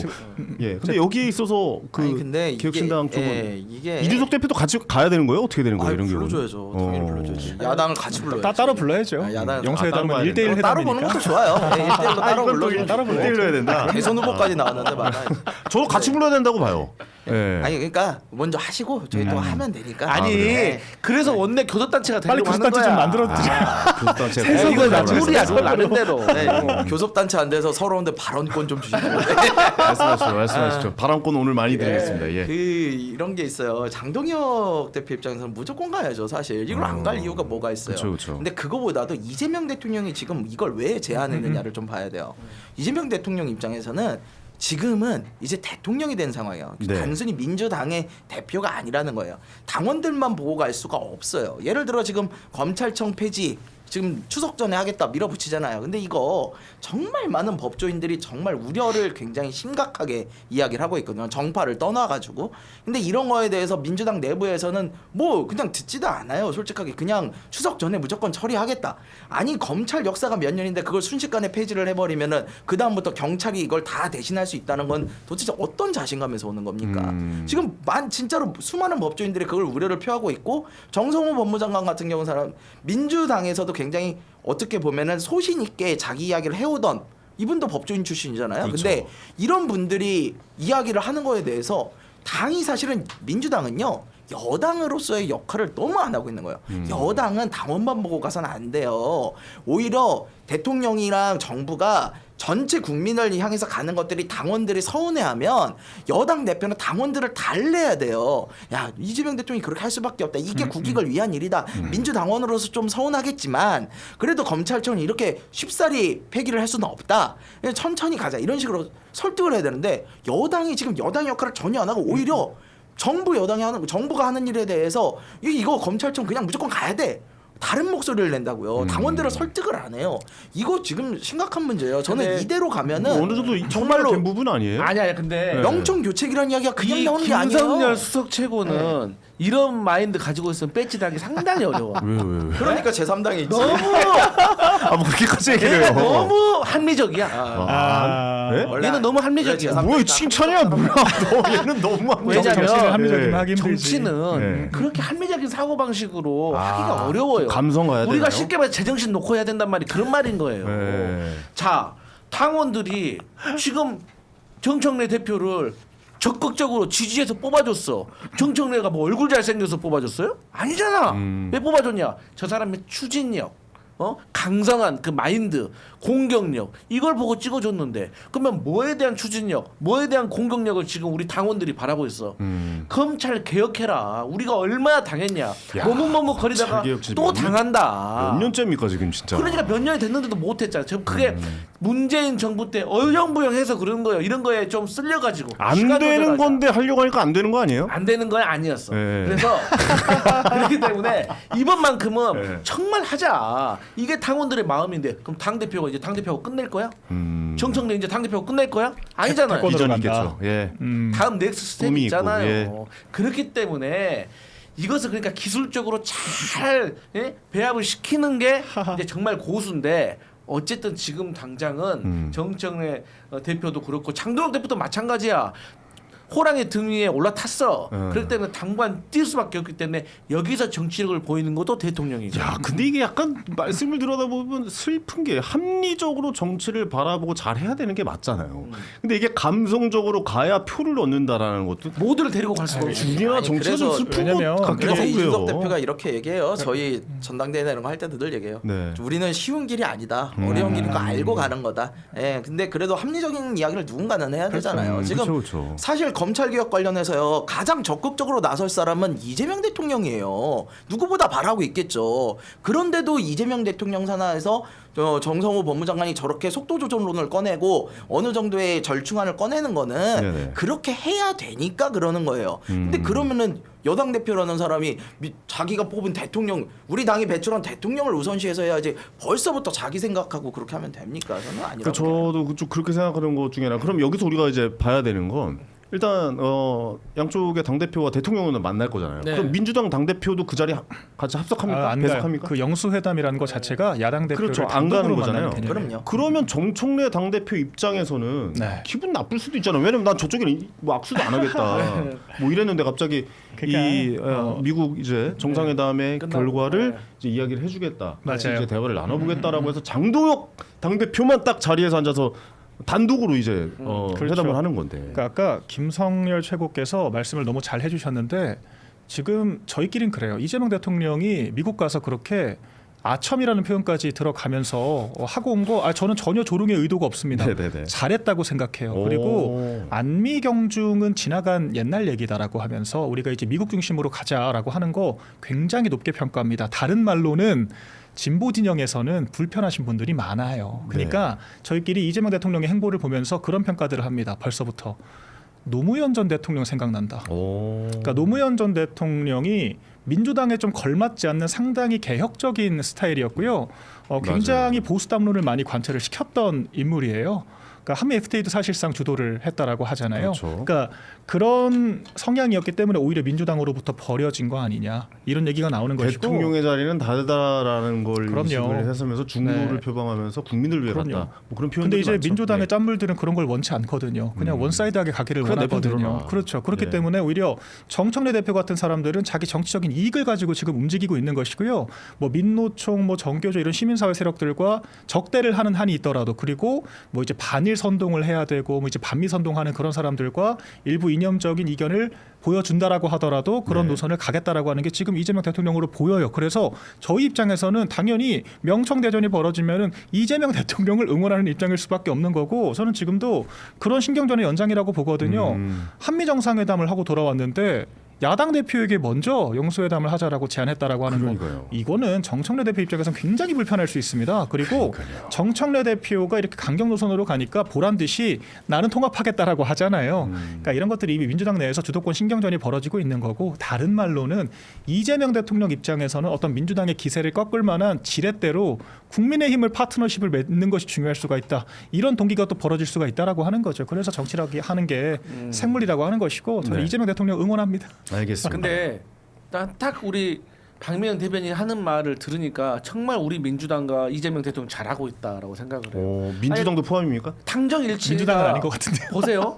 예. 근데 여기에 있어서 그 아니, 근데 개혁신당 이게, 쪽은 예, 이게 이준석 대표도 같이 가야 되는 거예요? 어떻게 되는 거예요? 이런 경우는? 불러줘야죠. 당연히 불러줘야지. 야당을 같이 불러야지. 따로 불러야죠. 아, 야당- 영수회담은 따로 1대1 따로 보는 회담이니까. 것도 좋아요. 1대1로 따로 불러줘야죠. 따로 불러야죠. 떼려야 된다. 대선 후보까지 나왔는데 많아요. 저도 같이 불러야 된다고 봐요. 예. 아니 그러니까 먼저 하시고 저희 또 하면 되니까. 아니 그래요? 그래서 원내 교섭단체가 빨리 되려고 하는 교섭단체 거야. 좀 만들어드자. 교섭단체 세상을 이거 맞춰 룰이야 있어요. 룰 나는 대로. 네, 교섭단체 안 돼서 서러운데 발언권 좀 주시고. 말씀하시죠. 바람권 오늘 많이 드리겠습니다. 예. 그 이런 게 있어요. 장동혁 대표 입장에서는 무조건 가야죠. 사실 이걸 안 갈 이유가 뭐가 있어요. 그쵸, 그쵸. 근데 그거보다도 이재명 대통령이 지금 이걸 왜 제안했느냐를 좀 봐야 돼요. 이재명 대통령 입장에서는 지금은 이제 대통령이 된 상황이에요. 네. 단순히 민주당의 대표가 아니라는 거예요. 당원들만 보고 갈 수가 없어요. 예를 들어 지금 검찰청 폐지 지금 추석 전에 하겠다 밀어붙이잖아요. 근데 이거 정말 많은 법조인들이 정말 우려를 굉장히 심각하게 이야기를 하고 있거든요. 정파를 떠나가지고. 근데 이런 거에 대해서 민주당 내부에서는 뭐 그냥 듣지도 않아요. 솔직하게 그냥 추석 전에 무조건 처리하겠다. 아니 검찰 역사가 몇 년인데 그걸 순식간에 폐지를 해버리면은 그 다음부터 경찰이 이걸 다 대신할 수 있다는 건 도대체 어떤 자신감에서 오는 겁니까? 지금 진짜로 수많은 법조인들이 그걸 우려를 표하고 있고 정성호 법무장관 같은 경우 사람 민주당에서도 굉장히 어떻게 보면은 소신 있게 자기 이야기를 해오던 이분도 법조인 출신이잖아요. 그렇죠. 근데 이런 분들이 이야기를 하는 거에 대해서 당이 사실은 민주당은요. 여당으로서의 역할을 너무 안 하고 있는 거예요. 여당은 당원만 보고 가서는 안 돼요. 오히려 대통령이랑 정부가 전체 국민을 향해서 가는 것들이 당원들이 서운해하면 여당 대표는 당원들을 달래야 돼요. 야 이재명 대통령이 그렇게 할 수밖에 없다. 이게 국익을 위한 일이다. 민주당원으로서 좀 서운하겠지만 그래도 검찰청이 이렇게 쉽사리 폐기를 할 수는 없다. 천천히 가자. 이런 식으로 설득을 해야 되는데 여당이 지금 여당 역할을 전혀 안 하고 오히려 정부가 하는 일에 대해서 이거 검찰청 그냥 무조건 가야 돼. 다른 목소리를 낸다고요. 당원들을 설득을 안 해요. 이거 지금 심각한 문제예요. 저는 근데 이대로 가면은 어느 정도 정말로 된 부분 아니에요? 아니야 근데 네. 명청 교책이라는 이야기가 그냥 이 나오는 게 아니에요. 김성열 수석 최고는 이런 마인드 가지고 있으면 배치하기 상당히 어려워. 왜? 그러니까 제3당에 있지. 너무 뭐 그렇게까지 얘기를 해요. 너무 합리적이야. 네? 원래 얘는 너무 합리적이야. 원래 뭐야 칭찬이야 뭐야? 너 얘는 너무 왜냐면 정치는 합리적이면 예. 하기 힘들지. 정치는 네. 그렇게 합리적인 사고 방식으로 하기가 어려워요. 감성 가야 우리가 되나요? 쉽게 말해 제정신 놓고 해야 된단 말이 그런 말인 거예요. 네. 자, 당원들이 지금 정청래 대표를 적극적으로 지지해서 뽑아줬어. 정청래가 뭐 얼굴 잘생겨서 뽑아줬어요? 아니잖아. 왜 뽑아줬냐? 저 사람의 추진력, 강성한 그 마인드, 공격력 이걸 보고 찍어줬는데 그러면 뭐에 대한 추진력, 뭐에 대한 공격력을 지금 우리 당원들이 바라고 있어. 검찰 개혁해라. 우리가 얼마나 당했냐. 머뭇머뭇거리다가 검찰 개혁 또 당한다. 몇 년째입니까 지금 진짜? 그러니까 몇 년이 됐는데도 못했잖아. 지금 그게 문재인 정부 때 어영부영해서 그런 거예요. 이런 거에 좀 쓸려가지고 안 시간 되는 조절하자. 건데 하려고 하니까 안 되는 거 아니에요? 안 되는 건 아니었어. 네. 그래서 그렇기 때문에 이번만큼은 네. 정말 하자. 이게 당원들의 마음인데 그럼 당 대표가 이제 당 대표가 끝낼 거야? 정청래 이제 당 대표가 끝낼 거야? 아니잖아요. 태권도로 이전 간다. 있겠죠. 예. 다음 넥스트 스텝이 꿈이 있잖아요. 있고, 그렇기 때문에 이것을 그러니까 기술적으로 잘 배합을 시키는 게 이제 정말 고수인데 어쨌든 지금 당장은 정청래 대표도 그렇고 장동혁 대표도 마찬가지야. 호랑이 등 위에 올라탔어. 그렇기 때문에 당관 뛸 수밖에 없기 때문에 여기서 정치력을 보이는 것도 대통령이죠. 야, 근데 이게 약간 말씀을 들여다보면 슬픈 게 합리적으로 정치를 바라보고 잘 해야 되는 게 맞잖아요. 근데 이게 감성적으로 가야 표를 얻는다라는 것도 모두를 데리고 갈 수가 없죠. 우리나라 아니, 정치가 좀 그래서- 슬픈 왜냐면 것 같기도 그래서 이준석 하고요. 대표가 이렇게 얘기해요. 저희 전당대회나 이런 거 할 때도 늘 얘기해요. 네. 우리는 쉬운 길이 아니다. 어려운 길인 거 알고 가는 거다. 예, 근데 그래도 합리적인 이야기를 누군가는 해야 되잖아요. 지금 그쵸, 그쵸. 사실 검찰 개혁 관련해서요 가장 적극적으로 나설 사람은 이재명 대통령이에요. 누구보다 바라고 있겠죠. 그런데도 이재명 대통령 산하에서 정성호 법무장관이 저렇게 속도 조절론을 꺼내고 어느 정도의 절충안을 꺼내는 거는 네네. 그렇게 해야 되니까 그러는 거예요. 근데 그러면은 여당 대표라는 사람이 자기가 뽑은 대통령, 우리 당이 배출한 대통령을 우선시해서 해야지 벌써부터 자기 생각하고 그렇게 하면 됩니까? 저는 아니라고. 저도 좀 그렇게 생각하는 것 중에 하나. 그럼 여기서 우리가 이제 봐야 되는 건 일단 양쪽의 당 대표와 대통령은 만날 거잖아요. 네. 그럼 민주당 당 대표도 그 자리에 같이 합석합니까? 안 가요. 배석합니까? 그 영수회담이라는 것 자체가 야당 대표를 그렇죠. 안 가는 단독으로 거잖아요. 만나는 개념이에요. 그럼요. 그러면 정청래 당 대표 입장에서는 네. 기분 나쁠 수도 있잖아요. 왜냐면 난 저쪽에는 뭐 악수도 안 하겠다. 뭐 이랬는데 갑자기 그러니까, 미국 이제 정상회담의 끝나고, 결과를 네. 이제 이야기를 해주겠다. 같이 맞아요. 이제 대화를 나눠보겠다라고 해서 장동혁 당 대표만 딱 자리에서 앉아서 단독으로 이제 그렇죠. 회담을 하는 건데. 그러니까 아까 김성열 최고께서 말씀을 너무 잘 해주셨는데 지금 저희끼린 그래요. 이재명 대통령이 미국 가서 그렇게 아첨이라는 표현까지 들어가면서 하고 온 거 저는 전혀 조롱의 의도가 없습니다. 네네네. 잘했다고 생각해요. 오. 그리고 안미 경중은 지나간 옛날 얘기다라고 하면서 우리가 이제 미국 중심으로 가자라고 하는 거 굉장히 높게 평가합니다. 다른 말로는 진보 진영에서는 불편하신 분들이 많아요. 그러니까 저희끼리 이재명 대통령의 행보를 보면서 그런 평가들을 합니다. 벌써부터 노무현 전 대통령 생각난다. 그러니까 노무현 전 대통령이 민주당에 좀 걸맞지 않는 상당히 개혁적인 스타일이었고요. 굉장히 보수 담론을 많이 관철을 시켰던 인물이에요. 그러니까 한미 FTA도 사실상 주도를 했다라고 하잖아요. 그렇죠. 그러니까 그런 성향이었기 때문에 오히려 민주당으로부터 버려진 거 아니냐 이런 얘기가 나오는 것이고 대통령의 자리는 다르다라는 걸 그럼요. 인식을 해서면서 중도를 네. 표방하면서 국민을 위해 그럼요. 갔다. 뭐 그런 표현들이 근데 이제 많죠. 민주당의 네. 짠물들은 그런 걸 원치 않거든요. 그냥 원사이드하게 가기를 그래, 내편 원하거든요. 들어라. 그렇죠. 그렇기 네. 때문에 오히려 정청래 대표 같은 사람들은 자기 정치적인 이익을 가지고 지금 움직이고 있는 것이고요. 뭐 민노총, 뭐 정교조 이런 시민사회 세력들과 적대를 하는 한이 있더라도 그리고 뭐 이제 반일 선동을 해야 되고 뭐 이제 반미 선동하는 그런 사람들과 일부 이념적인 이견을 보여준다라고 하더라도 그런 네. 노선을 가겠다라고 하는 게 지금 이재명 대통령으로 보여요. 그래서 저희 입장에서는 당연히 명청대전이 벌어지면은 이재명 대통령을 응원하는 입장일 수밖에 없는 거고 저는 지금도 그런 신경전의 연장이라고 보거든요. 한미 정상회담을 하고 돌아왔는데 야당 대표에게 먼저 영수회담을 하자라고 제안했다라고 하는 그러니까요. 거 이거는 정청래 대표 입장에서는 굉장히 불편할 수 있습니다. 그리고 정청래 대표가 이렇게 강경 노선으로 가니까 보란 듯이 나는 통합하겠다라고 하잖아요. 그러니까 이런 것들이 이미 민주당 내에서 주도권 신경전이 벌어지고 있는 거고 다른 말로는 이재명 대통령 입장에서는 어떤 민주당의 기세를 꺾을 만한 지렛대로 국민의힘을 파트너십을 맺는 것이 중요할 수가 있다. 이런 동기가 또 벌어질 수가 있다라고 하는 거죠. 그래서 정치라고 하는 게 생물이라고 하는 것이고 저는 네. 이재명 대통령 응원합니다. 알겠습니다. 근데 딱 우리 박미영 대변인 하는 말을 들으니까 정말 우리 민주당과 이재명 대통령 잘하고 있다라고 생각을 해요. 민주당도 포함입니까? 당정 일치가 민주당은 아닌 것 같은데. 보세요.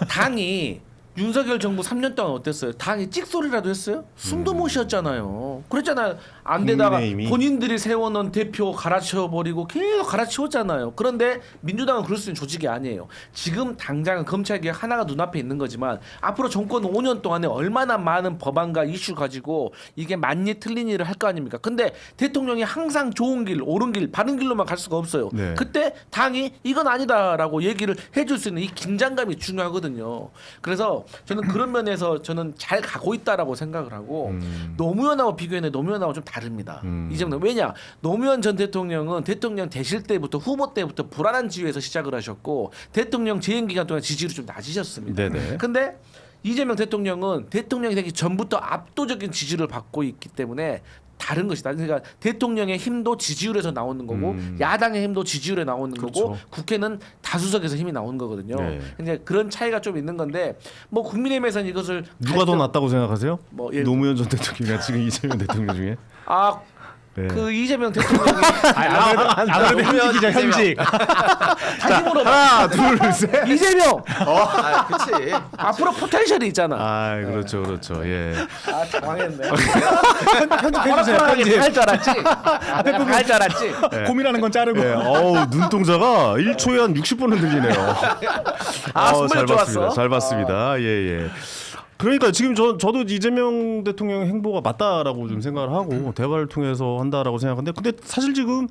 당이 윤석열 정부 3년 동안 어땠어요? 당이 찍소리라도 했어요? 숨도 못 쉬었잖아요. 그랬잖아요. 안 되다가 국민의힘이. 본인들이 세워놓은 대표 갈아치워버리고 계속 갈아치웠잖아요. 그런데 민주당은 그럴 수 있는 조직이 아니에요. 지금 당장은 검찰개혁 하나가 눈앞에 있는 거지만 앞으로 정권 5년 동안에 얼마나 많은 법안과 이슈 가지고 이게 맞니 틀린 일을 할 거 아닙니까? 근데 대통령이 항상 좋은 길, 옳은 길, 바른 길로만 갈 수가 없어요. 네. 그때 당이 이건 아니다라고 얘기를 해줄 수 있는 이 긴장감이 중요하거든요. 그래서 저는 그런 면에서 저는 잘 가고 있다라고 생각을 하고 노무현하고 비교했는데 노무현하고 좀 다릅니다. 이재명 왜냐 노무현 전 대통령은 대통령 되실 때부터 후보 때부터 불안한 지위에서 시작을 하셨고 대통령 재임 기간 동안 지지율이 좀 낮으셨습니다. 네네. 근데 이재명 대통령은 대통령이 되기 전부터 압도적인 지지를 받고 있기 때문에 다른 것이다. 그러니까 대통령의 힘도 지지율에서 나오는 거고 야당의 힘도 지지율에 나오는 그렇죠. 거고 국회는 다수석에서 힘이 나오는 거거든요. 네. 이제 그런 차이가 좀 있는 건데 뭐 국민의힘에서는 이것을 누가 더 낫다고 생각하세요? 뭐 예를 노무현 전 대통령이나 지금 이재명 대통령 중에? 네. 그 이재명 대통령이 아무래도 현직이죠 현직. 다시 물어봐. 하나, 둘, 셋. 이재명 그렇지. 앞으로 포텐셜이 있잖아. 아, 그렇죠, 그렇죠. 예. 아 당황했네. 편집해주세요. 편집. 할줄 알았지. 앞에 부분 할줄 알았지. 고민하는 건 자르고. 예. 어우, 눈동자가 1초에 한 60번은 들리네요. 순발력 잘 좋았어. 봤습니다. 잘 봤습니다. 예, 예. 그러니까 지금 저도 이재명 대통령 행보가 맞다라고 좀 생각을 하고 대화를 통해서 한다라고 생각하는데 근데 사실 지금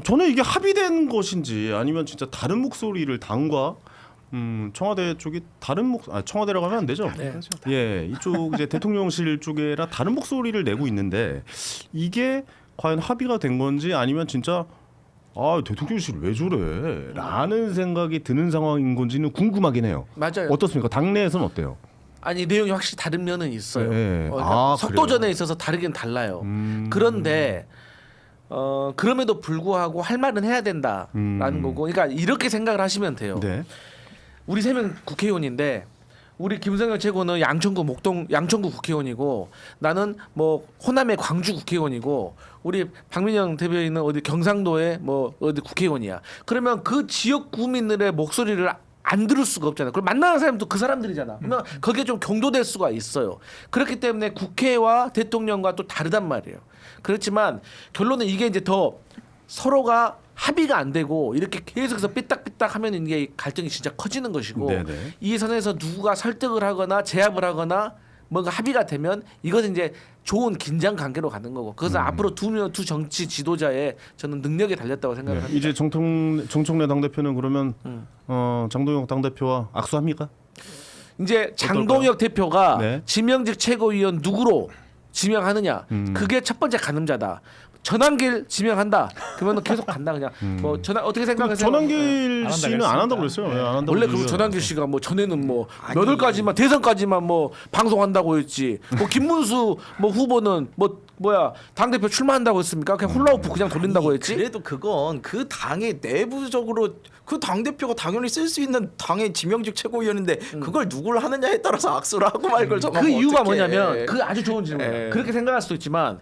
저는 이게 합의된 것인지 아니면 진짜 다른 목소리를 당과 청와대 쪽이 청와대라고 하면 안 되죠. 네. 예, 이쪽 이제 대통령실 쪽에라 다른 목소리를 내고 있는데 이게 과연 합의가 된 건지 아니면 진짜 대통령실 왜 저래?라는 생각이 드는 상황인 건지는 궁금하긴 해요. 맞아요. 어떻습니까? 당내에서는 어때요? 아니 내용이 확실히 다른 면은 있어요. 네. 그러니까 속도전에 그래요? 있어서 다르긴 달라요. 그런데 그럼에도 불구하고 할 말은 해야 된다라는 거고. 그러니까 이렇게 생각을 하시면 돼요. 네. 우리 3명 국회의원인데 우리 김성현 최고는 양천구 국회의원이고 나는 뭐 호남의 광주 국회의원이고 우리 박민영 대변인은 어디 경상도의 뭐 어디 국회의원이야. 그러면 그 지역 구민들의 목소리를 안 들을 수가 없잖아요. 그럼 만나는 사람도 그 사람들이잖아. 그러면 거기에 좀 경도될 수가 있어요. 그렇기 때문에 국회와 대통령과 또 다르단 말이에요. 그렇지만 결론은 이게 이제 더 서로가 합의가 안 되고 이렇게 계속해서 삐딱삐딱 하면 이게 갈등이 진짜 커지는 것이고 네네. 이 선에서 누구가 설득을 하거나 제압을 하거나 뭔가 합의가 되면 이것은 이제 좋은 긴장 관계로 가는 거고 그것은 앞으로 두 정치 지도자의 저는 능력에 달렸다고 생각을 네. 합니다. 이제 정청래 당대표는 그러면 장동혁 당대표와 악수합니까? 이제 장동혁 대표가 네. 지명직 최고위원 누구로 지명하느냐 그게 첫 번째 가늠자다. 전환길 지명한다. 그러면 계속 간다 그냥. 뭐 어떻게 생각하세요? 전환길 안 한다고 씨는 안 한다고 그랬어요. 왜 안 한다고 원래 그 그러죠? 전환길 씨가 뭐 전에는 뭐 몇 월까지만 대선까지만 뭐 방송한다고 했지. 뭐 김문수 뭐 후보는 당 대표 출마한다고 했습니까? 그냥 훌라후프 그냥 돌린다고 했지. 그래도 그건 그 당의 내부적으로 그 당 대표가 당연히 쓸 수 있는 당의 지명직 최고위원인데 그걸 누구를 하느냐에 따라서 악수를 하고 말 걸 정하면 그 이유가 어떡해. 뭐냐면 그 아주 좋은 질문이에요. 그렇게 생각할 수도 있지만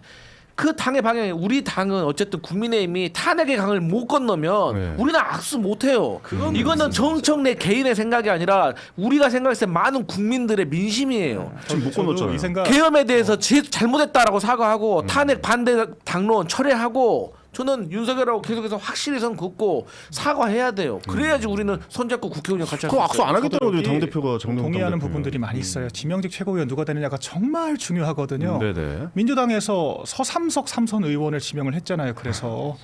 그 당의 방향이 우리 당은 어쨌든 국민의힘이 탄핵의 강을 못 건너면 네. 우리는 악수 못 해요. 이거는 정청래 개인의 생각이 아니라 우리가 생각했을 때 많은 국민들의 민심이에요. 지금 못 저도 건넜잖아요. 이 생각 계엄에 대해서 잘못했다라고 사과하고 탄핵 반대 당론 철회하고 저는 윤석열하고 계속해서 확실히 선 긋고 사과해야 돼요. 그래야지 우리는 손잡고 국회의원 같이 할 수 그럼 악수 있어요. 안 하겠다고 저도 당 여기 대표가 동의하는 부분들이 많이 있어요. 지명직 최고위원 누가 되느냐가 정말 중요하거든요. 네네. 민주당에서 서삼석 삼선 의원을 지명을 했잖아요. 그래서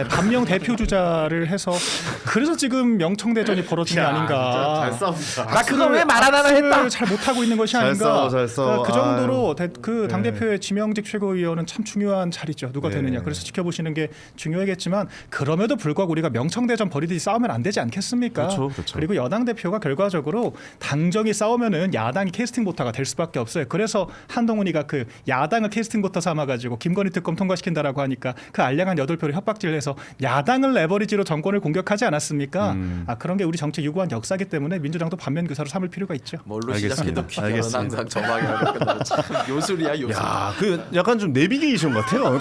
반명 대표 주자를 해서 그래서 지금 명청대전이 벌어진 게 아닌가. 싸운다. 나 그거 왜 말 안 하나 했다. 잘 못하고 있는 것이 잘 아닌가. 싸워, 잘 싸워. 그 정도로 그 네. 당대표의 지명직 최고위원은 참 중요한 자리죠. 누가 네. 되느냐. 그래서 지켜보시는 게 중요하겠지만 그럼에도 불구하고 우리가 명청대전 벌이듯이 싸우면 안 되지 않겠습니까? 그렇죠, 그렇죠. 그리고 여당 대표가 결과적으로 당정이 싸우면은 야당이 캐스팅 보타가 될 수밖에 없어요. 그래서 한동훈이가 그 야당을 캐스팅 보타 삼아가지고 김건희 특검 통과시킨다라고 하니까 그 알량한 8표를 협박질을 해서 야당을 레버리지로 정권을 공격하지 않았습니까? 그런 게 우리 정치 유구한 역사기 때문에 민주당도 반면 교사로 삼을 필요가 있죠. 뭘로 알겠습니다. 시작해도 비결은 알겠습니다. 항상 저 방향으로 끝나고 참 요술이야 요술. 야, 그 약간 좀 내비게이션 같아요.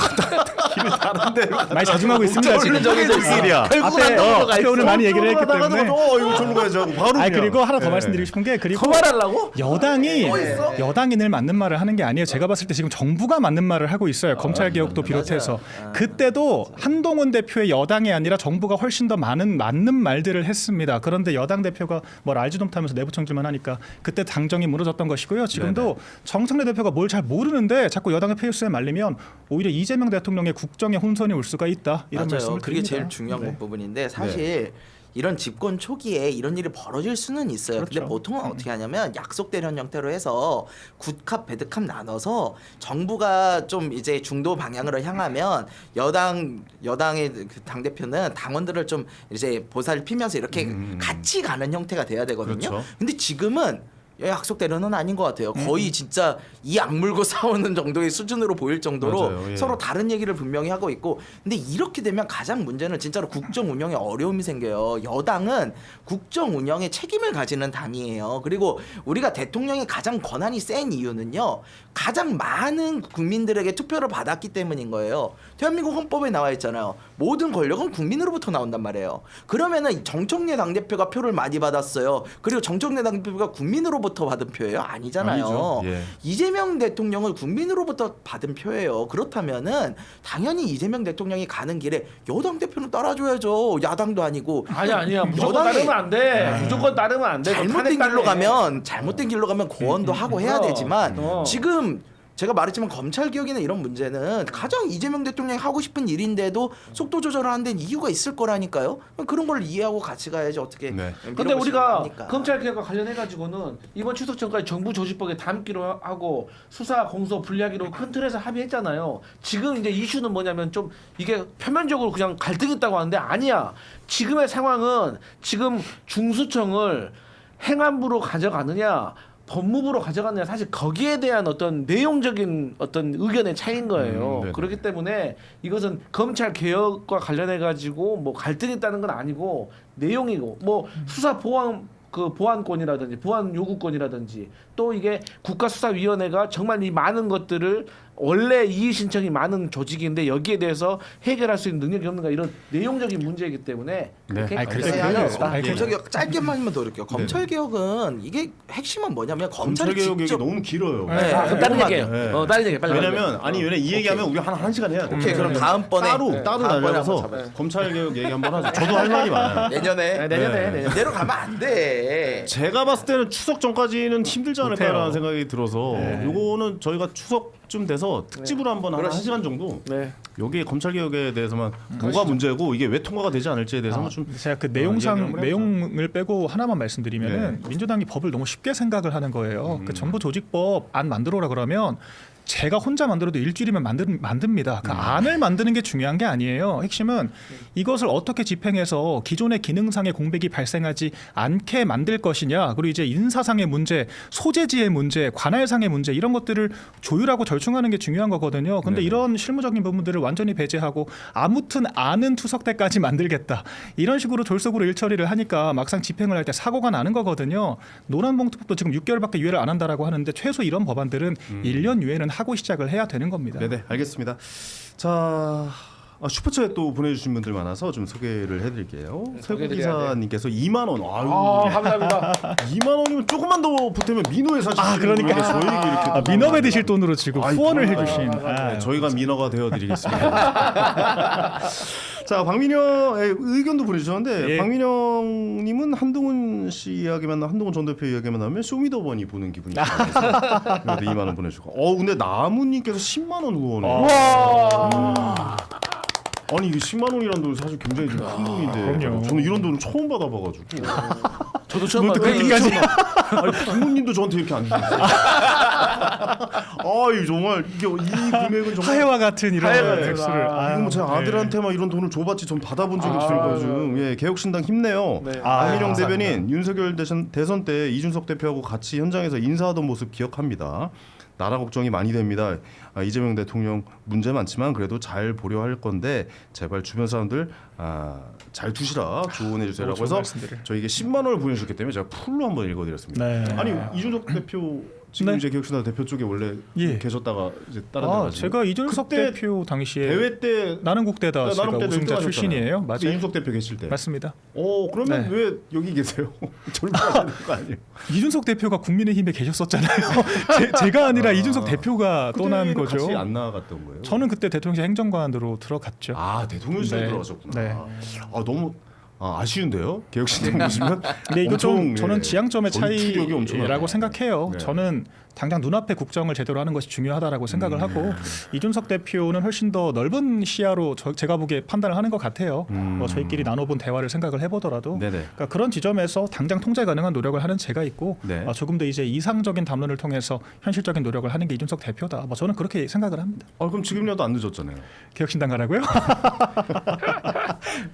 길을 다른데 많이 자중하고 있습니다. 지금. 정해져 있어. 결국은 앞에 한동훈이가 있어. 오늘 많이 얘기를 했기 때문에. 이거 절로 가야지 하고 바로. 그냥. 그리고 하나 더 네. 말씀드리고 싶은 게 그리고 더 말하려고? 여당이 늘 맞는 말을 하는 게 아니에요. 제가 봤을 때 지금 정부가 맞는 말을 하고 있어요. 검찰 개혁도 비롯해서 그때도 한동훈 대표의 여당이 아니라 정부가 훨씬 더 많은 맞는 말들을 했습니다. 그런데 여당 대표가 뭘 알지도 못하면서 내부 총질만 하니까 그때 당정이 무너졌던 것이고요. 지금도 정청래 대표가 뭘 잘 모르는데 자꾸 여당의 페이스에 말리면 오히려 이재명 대통령의 국정에 혼선이 올 수가 있다. 이런 맞아요. 말씀을 그게 드립니다. 제일 중요한 네. 부분인데 사실 이런 집권 초기에 이런 일이 벌어질 수는 있어요. 근데 그렇죠. 보통은 어떻게 하냐면 약속 대련 형태로 해서 굿캅 배드캅 나눠서 정부가 좀 이제 중도 방향으로 향하면 여당의 그 당 대표는 당원들을 좀 이제 보살피면서 이렇게 같이 가는 형태가 돼야 되거든요. 그렇죠. 근데 지금은 약속 대련은 아닌 것 같아요. 거의 진짜 이 악물고 싸우는 정도의 수준으로 보일 정도로 맞아요. 예. 서로 다른 얘기를 분명히 하고 있고, 근데 이렇게 되면 가장 문제는 진짜로 국정 운영에 어려움이 생겨요. 여당은 국정 운영에 책임을 가지는 당이에요. 그리고 우리가 대통령이 가장 권한이 센 이유는요, 가장 많은 국민들에게 투표를 받았기 때문인 거예요. 대한민국 헌법에 나와 있잖아요. 모든 권력은 국민으로부터 나온단 말이에요. 그러면은 정청래 당대표가 표를 많이 받았어요. 그리고 정청래 당대표가 국민으로부터 받은 표예요? 아니잖아요. 아니죠. 예. 이재명 대통령은 국민으로부터 받은 표예요. 그렇다면은 당연히 이재명 대통령이 가는 길에 여당 대표는 따라줘야죠. 야당도 아니고. 아니야. 무조건 여당이 따르면 안 돼. 무조건 따르면 안 돼. 잘못된 길로 가면 고언도 하고 해야 되지만 지금 제가 말했지만 검찰 개혁이나 이런 문제는 가장 이재명 대통령이 하고 싶은 일인데도 속도 조절을 안 된 이유가 있을 거라니까요. 그런 걸 이해하고 같이 가야지 어떻게. 네. 근데 우리가 검찰 개혁과 관련해 가지고는 이번 추석 전까지 정부 조직법에 담기로 하고 수사 공소 분리하기로 큰 틀에서 합의했잖아요. 지금 이제 이슈는 뭐냐면 좀 이게 표면적으로 그냥 갈등이 있다고 하는데 아니야. 지금의 상황은 지금 중수청을 행안부로 가져가느냐 법무부로 가져가느냐 사실 거기에 대한 어떤 내용적인 어떤 의견의 차이인 거예요. 네네. 그렇기 때문에 이것은 검찰 개혁과 관련해 가지고 뭐 갈등이 있다는 건 아니고 내용이고 뭐 수사 보안 보안권이라든지 보안 요구권이라든지 또 이게 국가수사위원회가 정말 이 많은 것들을 원래 이의 신청이 많은 조직인데 여기에 대해서 해결할 수 있는 능력이 없는가 이런 내용적인 문제이기 때문에 그렇게 아니, 그래서 해야 그래요. 아니, 검찰 개혁 짧게만 더 이렇게요. 검찰 개혁은 이게 핵심은 뭐냐면 검찰이 검찰 개혁 얘기 직접 너무 길어요. 네. 그럼 다른 요거만 얘기예요. 네. 다른 얘기 빨리. 왜냐면 아니 왜냐 이 얘기하면 우리 한 시간 해야 돼. 오케이 그럼 다음번에 따로 다음번에 날려서 한번 잡아요. 검찰 개혁 얘기 한번 하죠. 저도 할 말이 많아요. 내년에 내년에 네. 내로 가면 안 돼. 제가 봤을 때는 추석 전까지는 힘들지 않을까라는 못해요. 생각이 들어서 요거는 저희가 추석쯤 돼서 특집으로 한번 한 시간 정도 네. 여기 검찰 개혁에 대해서만 뭐가 문제고 이게 왜 통과가 되지 않을지에 대해서는 좀 제가 그 이야기를 내용상 한번 내용을 빼고 하나만 말씀드리면은 네. 민주당이 법을 너무 쉽게 생각을 하는 거예요. 그 정부 조직법 안 만들어라 그러면 제가 혼자 만들어도 일주일이면 만듭니다. 그 안을 만드는 게 중요한 게 아니에요. 핵심은 이것을 어떻게 집행해서 기존의 기능상의 공백이 발생하지 않게 만들 것이냐. 그리고 이제 인사상의 문제, 소재지의 문제, 관할상의 문제 이런 것들을 조율하고 절충하는 게 중요한 거거든요. 근데 네네. 이런 실무적인 부분들을 완전히 배제하고 아무튼 안은 투석 때까지 만들겠다. 이런 식으로 졸속으로 일처리를 하니까 막상 집행을 할 때 사고가 나는 거거든요. 노란봉투법도 지금 6개월밖에 유예를 안 한다라고 하는데 최소 이런 법안들은 1년 유예는 하고 시작을 해야 되는 겁니다. 네네 알겠습니다. 자 슈퍼챗 또 보내주신 분들 많아서 좀 소개를 해드릴게요. 세구기사님께서 2만 원. 아유 감사합니다. 2만 원이면 조금만 더 보태면 민호에 사실. 그러니까. 저에게 이렇게 민업에 드실 돈으로 지금 아이, 후원을 정말. 해주신. 네, 저희가 민어가 되어드리겠습니다. 자, 박민영의 의견도 보내주셨는데 예. 박민영님은 한동훈 씨 이야기만 한동훈 전 대표 이야기만 나오면 쇼미더머니 보는 기분이 들어서 2만 원 보내주고. 근데 나무님께서 10만 원 후원을. 아니 이게 10만 원이라는 돈은 사실 굉장히 좀 큰 돈인데 그럼요. 저는 이런 돈을 처음 받아봐가지고. 저도 처음 뭐 봤어요. 그렇게까지. 아니 부모님도 저한테 이렇게 안 주세요. 아이 정말 이게 이 금액은 정말 하해와 같은 이런 하해가 액수를. 이거 뭐 제가 아들한테만 이런 돈을 줘봤지 전 받아본 적이 없어가지고 예 개혁신당 힘내요. 네. 안민영 감사합니다. 대변인 윤석열 대선 때 이준석 대표하고 같이 현장에서 인사하던 모습 기억합니다. 나라 걱정이 많이 됩니다. 이재명 대통령 문제 많지만 그래도 잘 보려 할 건데 제발 주변 사람들 잘 두시라 조언해 주세요라고 좋은 해서 말씀들을. 저에게 10만 원을 보내주셨기 때문에 제가 풀로 한번 읽어드렸습니다. 네. 아니 이준석 대표 지금 네. 이제 개혁신당 대표 쪽에 원래 예. 계셨다가 이제 다른 데 가지고 제가 이준석 그때 대표 당시에 대회 때 나는 국대다 제가 나름 때도 우승자 1등 출신이에요. 하셨잖아요. 그때 맞아요. 이준석 대표 계실 때. 맞습니다. 그러면 네. 왜 여기 계세요? 절반하는 거 아니에요? 이준석 대표가 국민의힘에 계셨었잖아요. 제가 아니라 이준석 대표가 떠난 그때는 거죠. 같이 안 나갔던 거예요? 저는 그때 대통령실 행정관으로 들어갔죠. 대통령실에 네. 들어가셨구나. 네. 너무 아쉬운데요. 개혁신당 보시면 근데 이거 좀 엄청, 저는 예, 지향점의 전투력이 엄청나네요. 차이라고 생각해요. 네. 저는 당장 눈앞에 국정을 제대로 하는 것이 중요하다라고 생각을 하고 이준석 대표는 훨씬 더 넓은 시야로 제가 보기에 판단을 하는 것 같아요. 저희끼리 나눠본 대화를 생각을 해보더라도 네네. 그러니까 그런 지점에서 당장 통제 가능한 노력을 하는 제가 있고 네. 조금 더 이제 이상적인 담론을 통해서 현실적인 노력을 하는 게 이준석 대표다. 저는 그렇게 생각을 합니다. 그럼 지금이라도 안 늦었잖아요. 개혁신당 가라고요?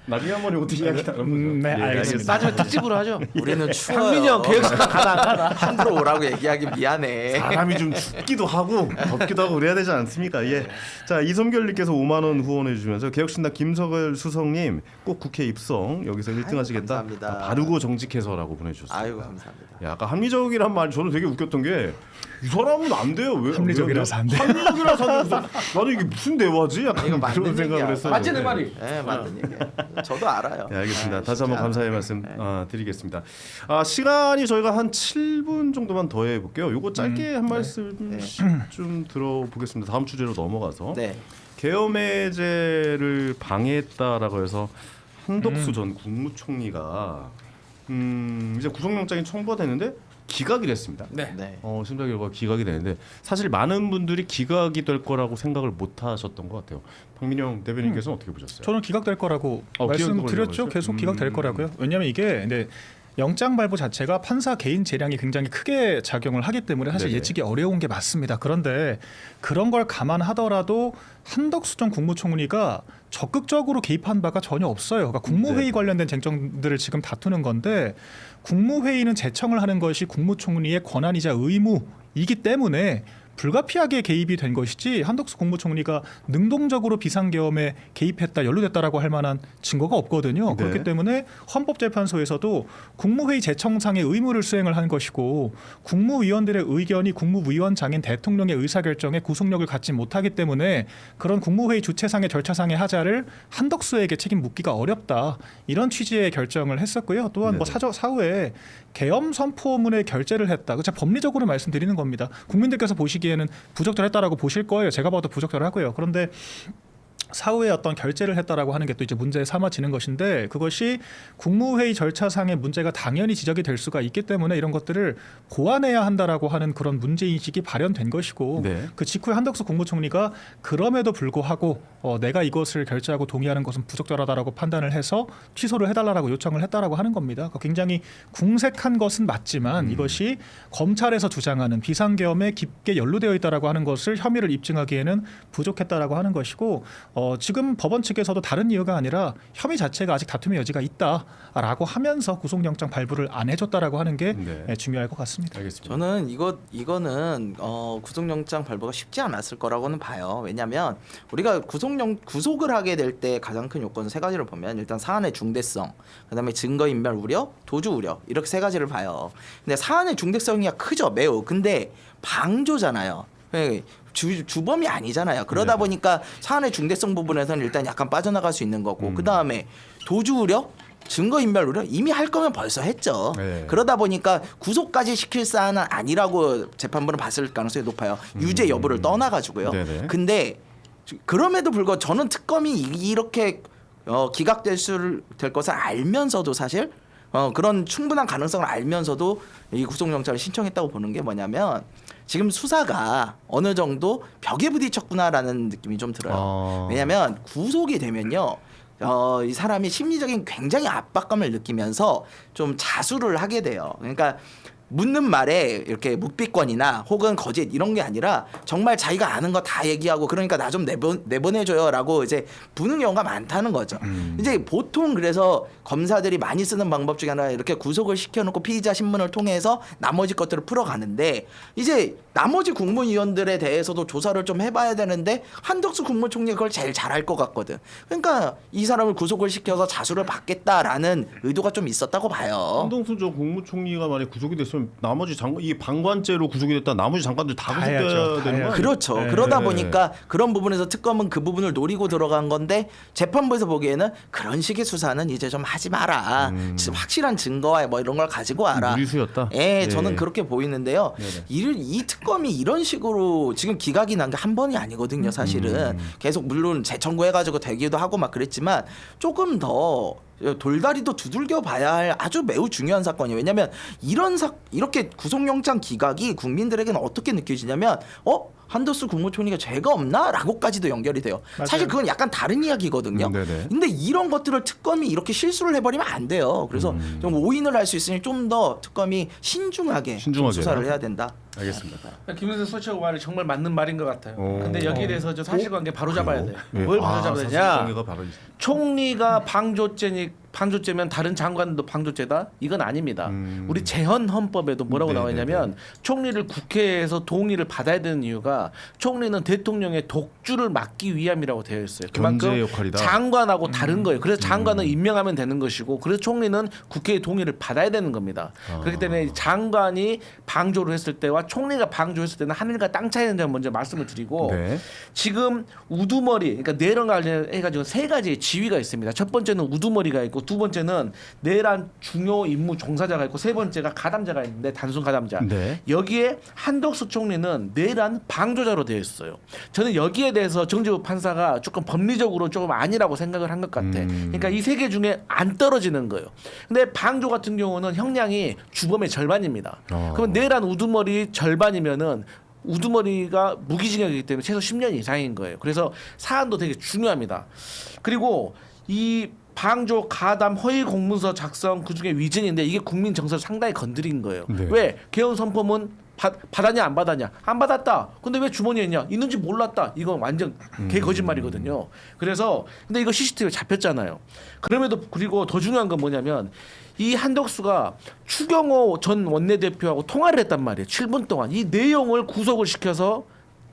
나중에 한번 어떻게 이야기 나눠보죠. 네, 알겠습니다. 나중에 특집으로 하죠. 우리는 추워요. 박민영 개혁신당 가다. 함부로 오라고 얘기하기 미안해. 사람이 좀 춥기도 하고 덥기도 하고 그래야 되지 않습니까? 예. 자 이성결님께서 5만 원 후원해 주시면서 개혁신당 김석열 수석님 꼭 국회 입성 여기서 1등 하시겠다. 감사합니다. 바르고 정직해서라고 보내주셨습니다. 아이고 감사합니다. 아까 합리적이란 말 저는 되게 웃겼던 게 이 사람은 안 돼요. 왜 합리적이라서 안 돼요. 합리적이라서 안 돼요. 나는 이게 무슨 대화지? 약간 이거 맞는 그런 생각을 얘기야. 했어요. 맞지 내 말이. 네 맞는 얘기야. 저도 알아요. 네, 알겠습니다. 네, 다시 한번 진짜. 감사의 말씀 드리겠습니다. 시간이 저희가 한 7분 정도만 더 해볼게요. 요거 짧게 한 말씀 좀 들어보겠습니다. 다음 주제로 넘어가서 네. 계엄해제를 방해했다라고 해서 한덕수 전 국무총리가 이제 구속영장이 청구가 됐는데 기각이 됐습니다. 네. 네. 심사 결과가 기각이 되는데 사실 많은 분들이 기각이 될 거라고 생각을 못 하셨던 것 같아요. 박민영 대변인께서는 어떻게 보셨어요? 저는 기각될 거라고 기각될 말씀드렸죠. 거라고 계속 했어요? 기각될 거라고요. 왜냐하면 이게 영장 발부 자체가 판사 개인 재량이 굉장히 크게 작용을 하기 때문에 사실 네네. 예측이 어려운 게 맞습니다. 그런데 그런 걸 감안하더라도 한덕수 전 국무총리가 적극적으로 개입한 바가 전혀 없어요. 그러니까 국무회의 네. 관련된 쟁점들을 지금 다투는 건데 국무회의는 제청을 하는 것이 국무총리의 권한이자 의무이기 때문에 불가피하게 개입이 된 것이지 한덕수 국무총리가 능동적으로 비상계엄에 개입했다, 연루됐다라고 할 만한 증거가 없거든요. 네. 그렇기 때문에 헌법재판소에서도 국무회의 제청상의 의무를 수행을 한 것이고 국무위원들의 의견이 국무위원장인 대통령의 의사결정에 구속력을 갖지 못하기 때문에 그런 국무회의 주최상의 절차상의 하자를 한덕수에게 책임 묻기가 어렵다. 이런 취지의 결정을 했었고요. 또한 뭐 사후에 계엄 선포문의 결재를 했다. 제가 법리적으로 말씀드리는 겁니다. 국민들께서 보시기에는 부적절했다라고 보실 거예요. 제가 봐도 부적절하고요. 그런데 사후에 어떤 결재를 했다라고 하는 게 또 이제 문제에 삼아지는 것인데 그것이 국무회의 절차상의 문제가 당연히 지적이 될 수가 있기 때문에 이런 것들을 고안해야 한다라고 하는 그런 문제인식이 발현된 것이고 네. 그 직후에 한덕수 국무총리가 그럼에도 불구하고 내가 이것을 결재하고 동의하는 것은 부적절하다라고 판단을 해서 취소를 해달라고 요청을 했다라고 하는 겁니다. 굉장히 궁색한 것은 맞지만 이것이 검찰에서 주장하는 비상계엄에 깊게 연루되어 있다라고 하는 것을 혐의를 입증하기에는 부족했다라고 하는 것이고 지금 법원 측에서도 다른 이유가 아니라 혐의 자체가 아직 다툼의 여지가 있다라고 하면서 구속영장 발부를 안 해줬다라고 하는 게 네. 중요할 것 같습니다. 알겠습니다. 저는 이거는 구속영장 발부가 쉽지 않았을 거라고는 봐요. 왜냐하면 우리가 구속을 하게 될 때 가장 큰 요건 세 가지를 보면 일단 사안의 중대성, 그다음에 증거인멸 우려, 도주 우려 이렇게 세 가지를 봐요. 근데 사안의 중대성이 크죠, 매우. 근데 방조잖아요. 주범이 아니잖아요. 그러다 보니까 사안의 중대성 부분에서는 일단 약간 빠져나갈 수 있는 거고 그 다음에 도주 우려, 증거인멸 우려 이미 할 거면 벌써 했죠. 네. 그러다 보니까 구속까지 시킬 사안은 아니라고 재판부는 봤을 가능성이 높아요. 유죄 여부를 떠나가지고요. 네네. 근데 그럼에도 불구하고 저는 특검이 이렇게 기각될 것을 알면서도 사실 그런 충분한 가능성을 알면서도 이 구속영장을 신청했다고 보는 게 뭐냐면 지금 수사가 어느 정도 벽에 부딪혔구나라는 느낌이 좀 들어요. 왜냐하면 구속이 되면요. 이 사람이 심리적인 굉장히 압박감을 느끼면서 좀 자수를 하게 돼요. 그러니까 묻는 말에 이렇게 묵비권이나 혹은 거짓 이런 게 아니라 정말 자기가 아는 거 다 얘기하고 그러니까 나 좀 내보내줘요라고 이제 부는 경우가 많다는 거죠. 이제 보통 그래서 검사들이 많이 쓰는 방법 중에 하나 이렇게 구속을 시켜놓고 피의자 신문을 통해서 나머지 것들을 풀어가는데 이제 나머지 국무위원들에 대해서도 조사를 좀 해봐야 되는데 한덕수 국무총리가 그걸 제일 잘할 것 같거든. 그러니까 이 사람을 구속을 시켜서 자수를 받겠다라는 의도가 좀 있었다고 봐요. 한동수 저 국무총리가 만약 구속이 됐으면 나머지 장관 이 방관죄로 구속이 됐다 나머지 장관들 다 다 해야죠. 구속돼야 다 되는 거 아니에요? 그렇죠. 네. 그러다 보니까 그런 부분에서 특검은 그 부분을 노리고 들어간 건데 재판부에서 보기에는 그런 식의 수사는 이제 좀 하지 마라. 확실한 증거와 뭐 이런 걸 가지고 와라. 무리수였다. 예, 저는 그렇게 보이는데요. 이 특검이 이런 식으로 지금 기각이 난 게 한 번이 아니거든요. 사실은 계속 물론 재청구해가지고 되기도 하고 막 그랬지만 조금 더 돌다리도 두들겨 봐야 할 아주 매우 중요한 사건이에요. 왜냐하면 이렇게 구속영장 기각이 국민들에게는 어떻게 느껴지냐면 한덕수 국무총리가 죄가 없나? 라고까지도 연결이 돼요. 맞아요. 사실 그건 약간 다른 이야기거든요. 네네. 근데 이런 것들을 특검이 이렇게 실수를 해버리면 안 돼요. 그래서 좀 오인을 할 수 있으니 좀 더 특검이 신중하게 좀 수사를 해야 된다. 알겠습니다. 김은세 소치하고 말이 정말 맞는 말인 것 같아요. 오. 근데 여기에 대해서 좀 사실관계 바로 잡아야 돼요. 예. 뭘 바로 잡아야 되냐? 사실관계가 바로 총리가 방조죄면 다른 장관도 방조죄다? 이건 아닙니다. 우리 재헌 헌법에도 뭐라고 네네네. 나와 있냐면 총리를 국회에서 동의를 받아야 되는 이유가 총리는 대통령의 독주를 막기 위함이라고 되어 있어요. 그만큼 견제 역할이다. 장관하고 다른 거예요. 그래서 장관은 임명하면 되는 것이고 그래서 총리는 국회의 동의를 받아야 되는 겁니다. 그렇기 때문에 장관이 방조를 했을 때와 총리가 방조했을 때는 하늘과 땅 차이는 점 먼저 말씀을 드리고 네. 지금 우두머리 그러니까 내란 관련해가지고 세 가지의 지위가 있습니다. 첫 번째는 우두머리가 있고 있고 두 번째는 내란 중요 임무 종사자가 있고 세 번째가 가담자가 있는데 단순 가담자. 네. 여기에 한덕수 총리는 내란 방조자로 되어 있어요. 저는 여기에 대해서 정재우 판사가 조금 법리적으로 조금 아니라고 생각을 한 것 같아. 그러니까 이 세 개 중에 안 떨어지는 거예요. 근데 방조 같은 경우는 형량이 주범의 절반입니다. 그럼 내란 우두머리 절반이면은 우두머리가 무기징역이기 때문에 최소 10년 이상인 거예요. 그래서 사안도 되게 중요합니다. 그리고 이 방조, 가담, 허위 공문서 작성 그중에 위증인데 이게 국민 정서를 상당히 건드린 거예요. 네. 왜? 개헌 선포문 받았냐 안 받았냐? 안 받았다. 근데 왜 주머니에 있냐? 있는지 몰랐다. 이건 완전 개 거짓말이거든요. 그래서 근데 이거 CCTV에 잡혔잖아요. 그럼에도 그리고 더 중요한 건 뭐냐면 이 한덕수가 추경호 전 원내대표하고 통화를 했단 말이에요. 7분 동안 이 내용을 구속을 시켜서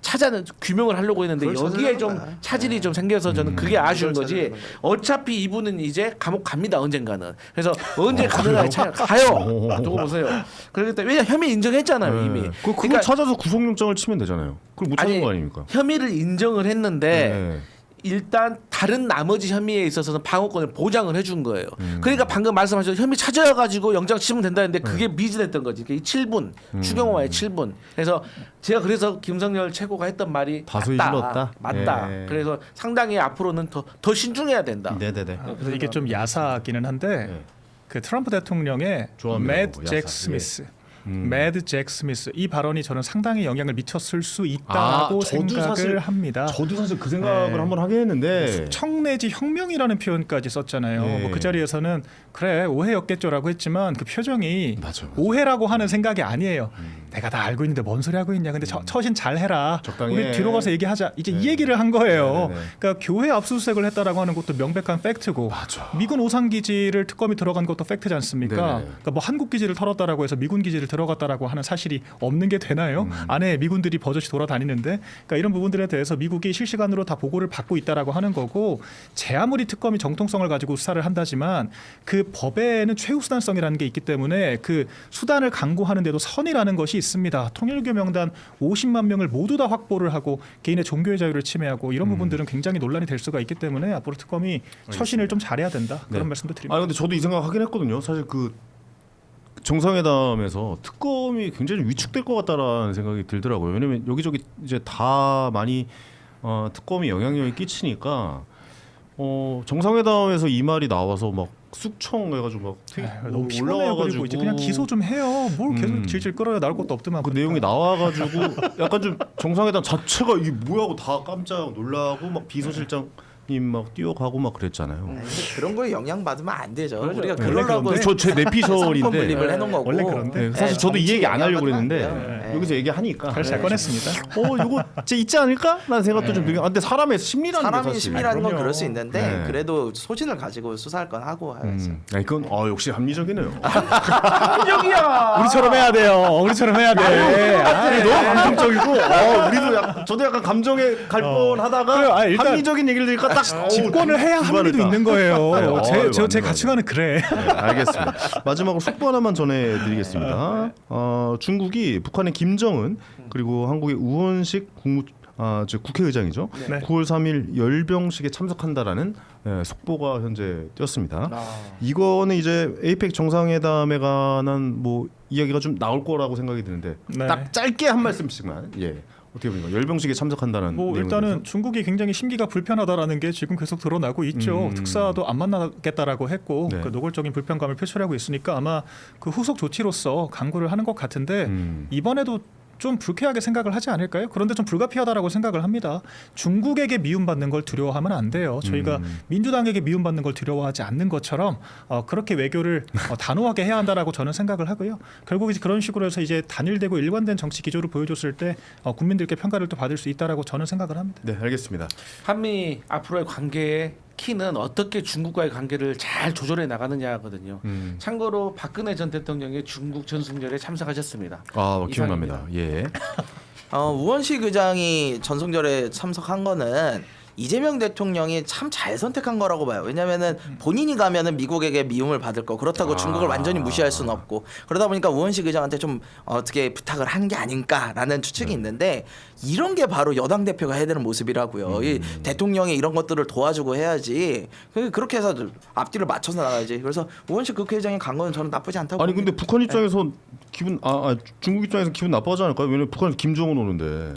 찾아는 규명을 하려고 했는데 그걸 여기에 찾으려는 좀 거야. 차질이 좀 생겨서 저는 그게 아쉬운 그걸 거지. 찾으려는 거야. 어차피 이분은 이제 감옥 갑니다 언젠가는. 그래서 언제 가느냐에 가요. 두고 보세요. 그렇기 때문에 왜냐 혐의 인정했잖아요 이미. 그걸 그러니까 찾아서 구속영장을 치면 되잖아요. 그걸 못 찾는 거 아닙니까? 혐의를 인정을 했는데 네. 일단 다른 나머지 혐의에 있어서는 방어권을 보장을 해준 거예요. 그러니까 방금 말씀하신 혐의 찾아가지고 영장 치면 된다는데 그게 미진했던 거지. 이 7분 추경호와의 7분. 그래서 제가 그래서 김성열 최고가 했던 말이 다소의 맞다. 질렀다? 맞다. 예. 그래서 상당히 앞으로는 더 신중해야 된다. 네네네. 그래서 이게 좀 야사기는 한데 네. 그 트럼프 대통령의 좋아합니다, 매드 야사. 잭 스미스, 매드 잭 스미스 이 발언이 저는 상당히 영향을 미쳤을 수 있다고 저도 생각을 사실- 합니다. 저도 사실 그 생각을 네. 한번 하긴 했는데 숙청 내지 혁명이라는 표현까지 썼잖아요. 네. 뭐그 자리에서는 그래 오해였겠죠라고 했지만 그 표정이 맞아. 오해라고 하는 생각이 아니에요. 내가 다 알고 있는데 뭔 소리 하고 있냐. 근데 처신 잘 해라. 적당히 우리 해. 뒤로 가서 얘기하자. 이제 네. 이 얘기를 한 거예요. 네, 네. 그러니까 교회 압수수색을 했다라고 하는 것도 명백한 팩트고 맞아. 미군 오산 기지를 특검이 들어간 것도 팩트지 않습니까? 네, 네. 그러니까 뭐 한국 기지를 털었다라고 해서 미군 기지를 들어갔다라고 하는 사실이 없는 게 되나요? 안에 미군들이 버젓이 돌아다니는데 그러니까 이런 부분들에 대해서 미국이 실시간으로 다 보고를 받고 있다라고 하는 거고 제 아무리 특검이 정통성을 가지고 수사를 한다지만 그 법에는 최후 수단성이라는 게 있기 때문에 그 수단을 강구하는데도 선이라는 것이 있습니다. 통일교 명단 50만 명을 모두 다 확보를 하고 개인의 종교의 자유를 침해하고 이런 부분들은 굉장히 논란이 될 수가 있기 때문에 앞으로 특검이 처신을 좀 잘해야 된다. 그런 네. 말씀도 드립니다. 아 근데 저도 이 생각 하긴 했거든요. 사실 그 정상회담에서 특검이 굉장히 위축될 것 같다라는 생각이 들더라고요. 왜냐면 여기저기 이제 다 많이 특검이 영향력을 끼치니까 정상회담에서 이 말이 나와서 막 숙청 해가지고 막 되게 너무 피곤해요. 그리고 이제 그냥 기소 좀 해요. 뭘 계속 질질 끌어야 나올 것도 없더만. 그 내용이 나와가지고 약간 좀 정상회담 자체가 이게 뭐하고 다 깜짝 놀라고 막 비서실장님 막 뛰어가고 막 그랬잖아요. 근데 그런 거에 영향 받으면 안 되죠. 그렇죠. 우리가 원래 그러려고 그런데 저제 상권 내피셜인데 분립을 해놓은 거고. 원래 그런데. 네, 사실 저도 이 얘기 안 하려고 그랬는데 네. 여기서 얘기하니까 잘 꺼냈습니다. 이거 진짜 있지 않을까라는 생각도 좀 들긴. 근데 사람의 심리라는 게 사람이 사실. 심리라는 건 그럼요. 그럴 수 있는데 네. 그래도 소신을 가지고 수사할 건 하고 하겠죠. 이건 역시 합리적이네요. 합리적이야. 우리처럼 해야 돼요. 우리처럼 해야 돼. 너무 감정적이고 우리도 저도 약간 감정에 갈 뻔하다가 그래요. 일단 합리적인 얘기를 들으니까 딱 집권을 해야 합리도 있는 거예요. 제 가치관은 그래. 네, 알겠습니다. 마지막으로 속보 하나만 전해드리겠습니다. 중국이 북한의 김정은 그리고 한국의 우원식 국회의장이죠. 네. 9월 3일 열병식에 참석한다라는 속보가 현재 떴습니다. 이거는 이제 에이펙 정상회담에 관한 뭐 이야기가 좀 나올 거라고 생각이 드는데 네. 딱 짧게 한 말씀씩만 어떻게 보니까 열병식에 참석한다는 뭐 내용에 일단은 대해서. 중국이 굉장히 심기가 불편하다라는 게 지금 계속 드러나고 있죠. 특사도 안 만나겠다라고 했고 네. 그 노골적인 불편감을 표출하고 있으니까 아마 그 후속 조치로서 강구를 하는 것 같은데 이번에도 좀 불쾌하게 생각을 하지 않을까요? 그런데 좀 불가피하다라고 생각을 합니다. 중국에게 미움받는 걸 두려워하면 안 돼요. 저희가 민주당에게 미움받는 걸 두려워하지 않는 것처럼 그렇게 외교를 단호하게 해야 한다라고 저는 생각을 하고요. 결국 이제 그런 식으로 해서 이제 단일되고 일관된 정치 기조를 보여줬을 때 국민들께 평가를 또 받을 수 있다라고 저는 생각을 합니다. 네, 알겠습니다. 한미 앞으로의 관계의 키는 어떻게 중국과의 관계를 잘 조절해 나가느냐거든요. 참고로 박근혜 전 대통령이 중국 전승절에 참석하셨습니다. 기억납니다. 예. 우원식 의장이 전승절에 참석한 거는 이재명 대통령이 참 잘 선택한 거라고 봐요. 왜냐면은 본인이 가면은 미국에게 미움을 받을 거 그렇다고 중국을 완전히 무시할 수는 없고 그러다 보니까 우원식 의장한테 좀 어떻게 부탁을 한 게 아닌가라는 추측이 있는데 이런 게 바로 여당 대표가 해야 되는 모습이라고요. 이 대통령이 이런 것들을 도와주고 해야지. 그렇게 해서 앞뒤를 맞춰서 나가야지. 그래서 우원식 국회의장이 간 거는 저는 나쁘지 않다고. 아니 근데 봅니다. 북한 입장에서 기분 중국 입장에서 기분 나빠하지 않을까요? 왜냐면 북한에서 김정은 오는데.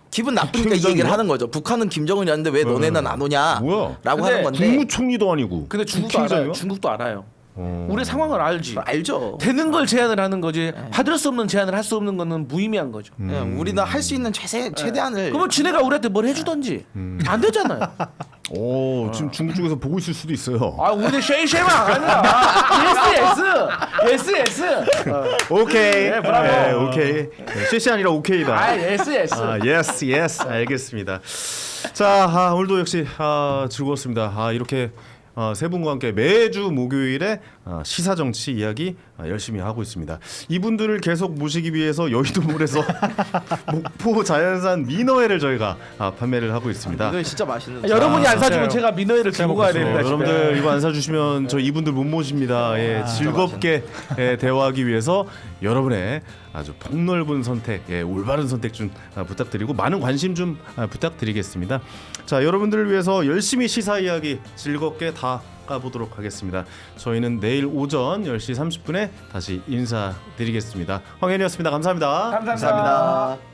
기분 나쁘니까 이 굉장히요? 얘기를 하는 거죠. 북한은 김정은이었는데 왜 너네는 안 오냐? 뭐야? 라고 근데 하는 건데. 국무총리도 아니고. 근데 중국도 국회의장이요? 알아요. 중국도 알아요. 어. 우리 상황을 알지. 알죠. 되는 걸 제안을 하는 거지. 받을 수 없는 제안을 할 수 없는 거는 무의미한 거죠. 예, 우리는 할 수 있는 최대한을. 그러면 지네가 우리한테 뭘 해주던지 안 되잖아요. 오, 지금 중국 쪽에서 보고 있을 수도 있어요. 아 우리 쉐이쉐만 아니야. 예스 예스. 오케이. 네, 브라보. 네, 오케이. 쉐시 아니라 오케이다. 아 예스. 예스. 알겠습니다. 자, 오늘도 역시 즐거웠습니다. 이렇게 세 분과 함께 매주 목요일에 시사 정치 이야기 열심히 하고 있습니다. 이분들을 계속 모시기 위해서 여의도몰에서 목포 자연산 민어회를 저희가 판매를 하고 있습니다. 이거 진짜 맛있는. 여러분이 안 사주면 진짜요. 제가 민어회를 들고 가야 됩니다. 여러분들 이거 안 사주시면 저 이분들 못 모십니다. 예, 즐겁게 대화하기 위해서 여러분의 아주 폭넓은 선택, 올바른 선택 좀 부탁드리고 많은 관심 좀 부탁드리겠습니다. 자, 여러분들을 위해서 열심히 시사 이야기 즐겁게 다 까보도록 하겠습니다. 저희는 내일 오전 10시 30분에 다시 인사드리겠습니다. 황현이었습니다. 감사합니다. 감사합니다.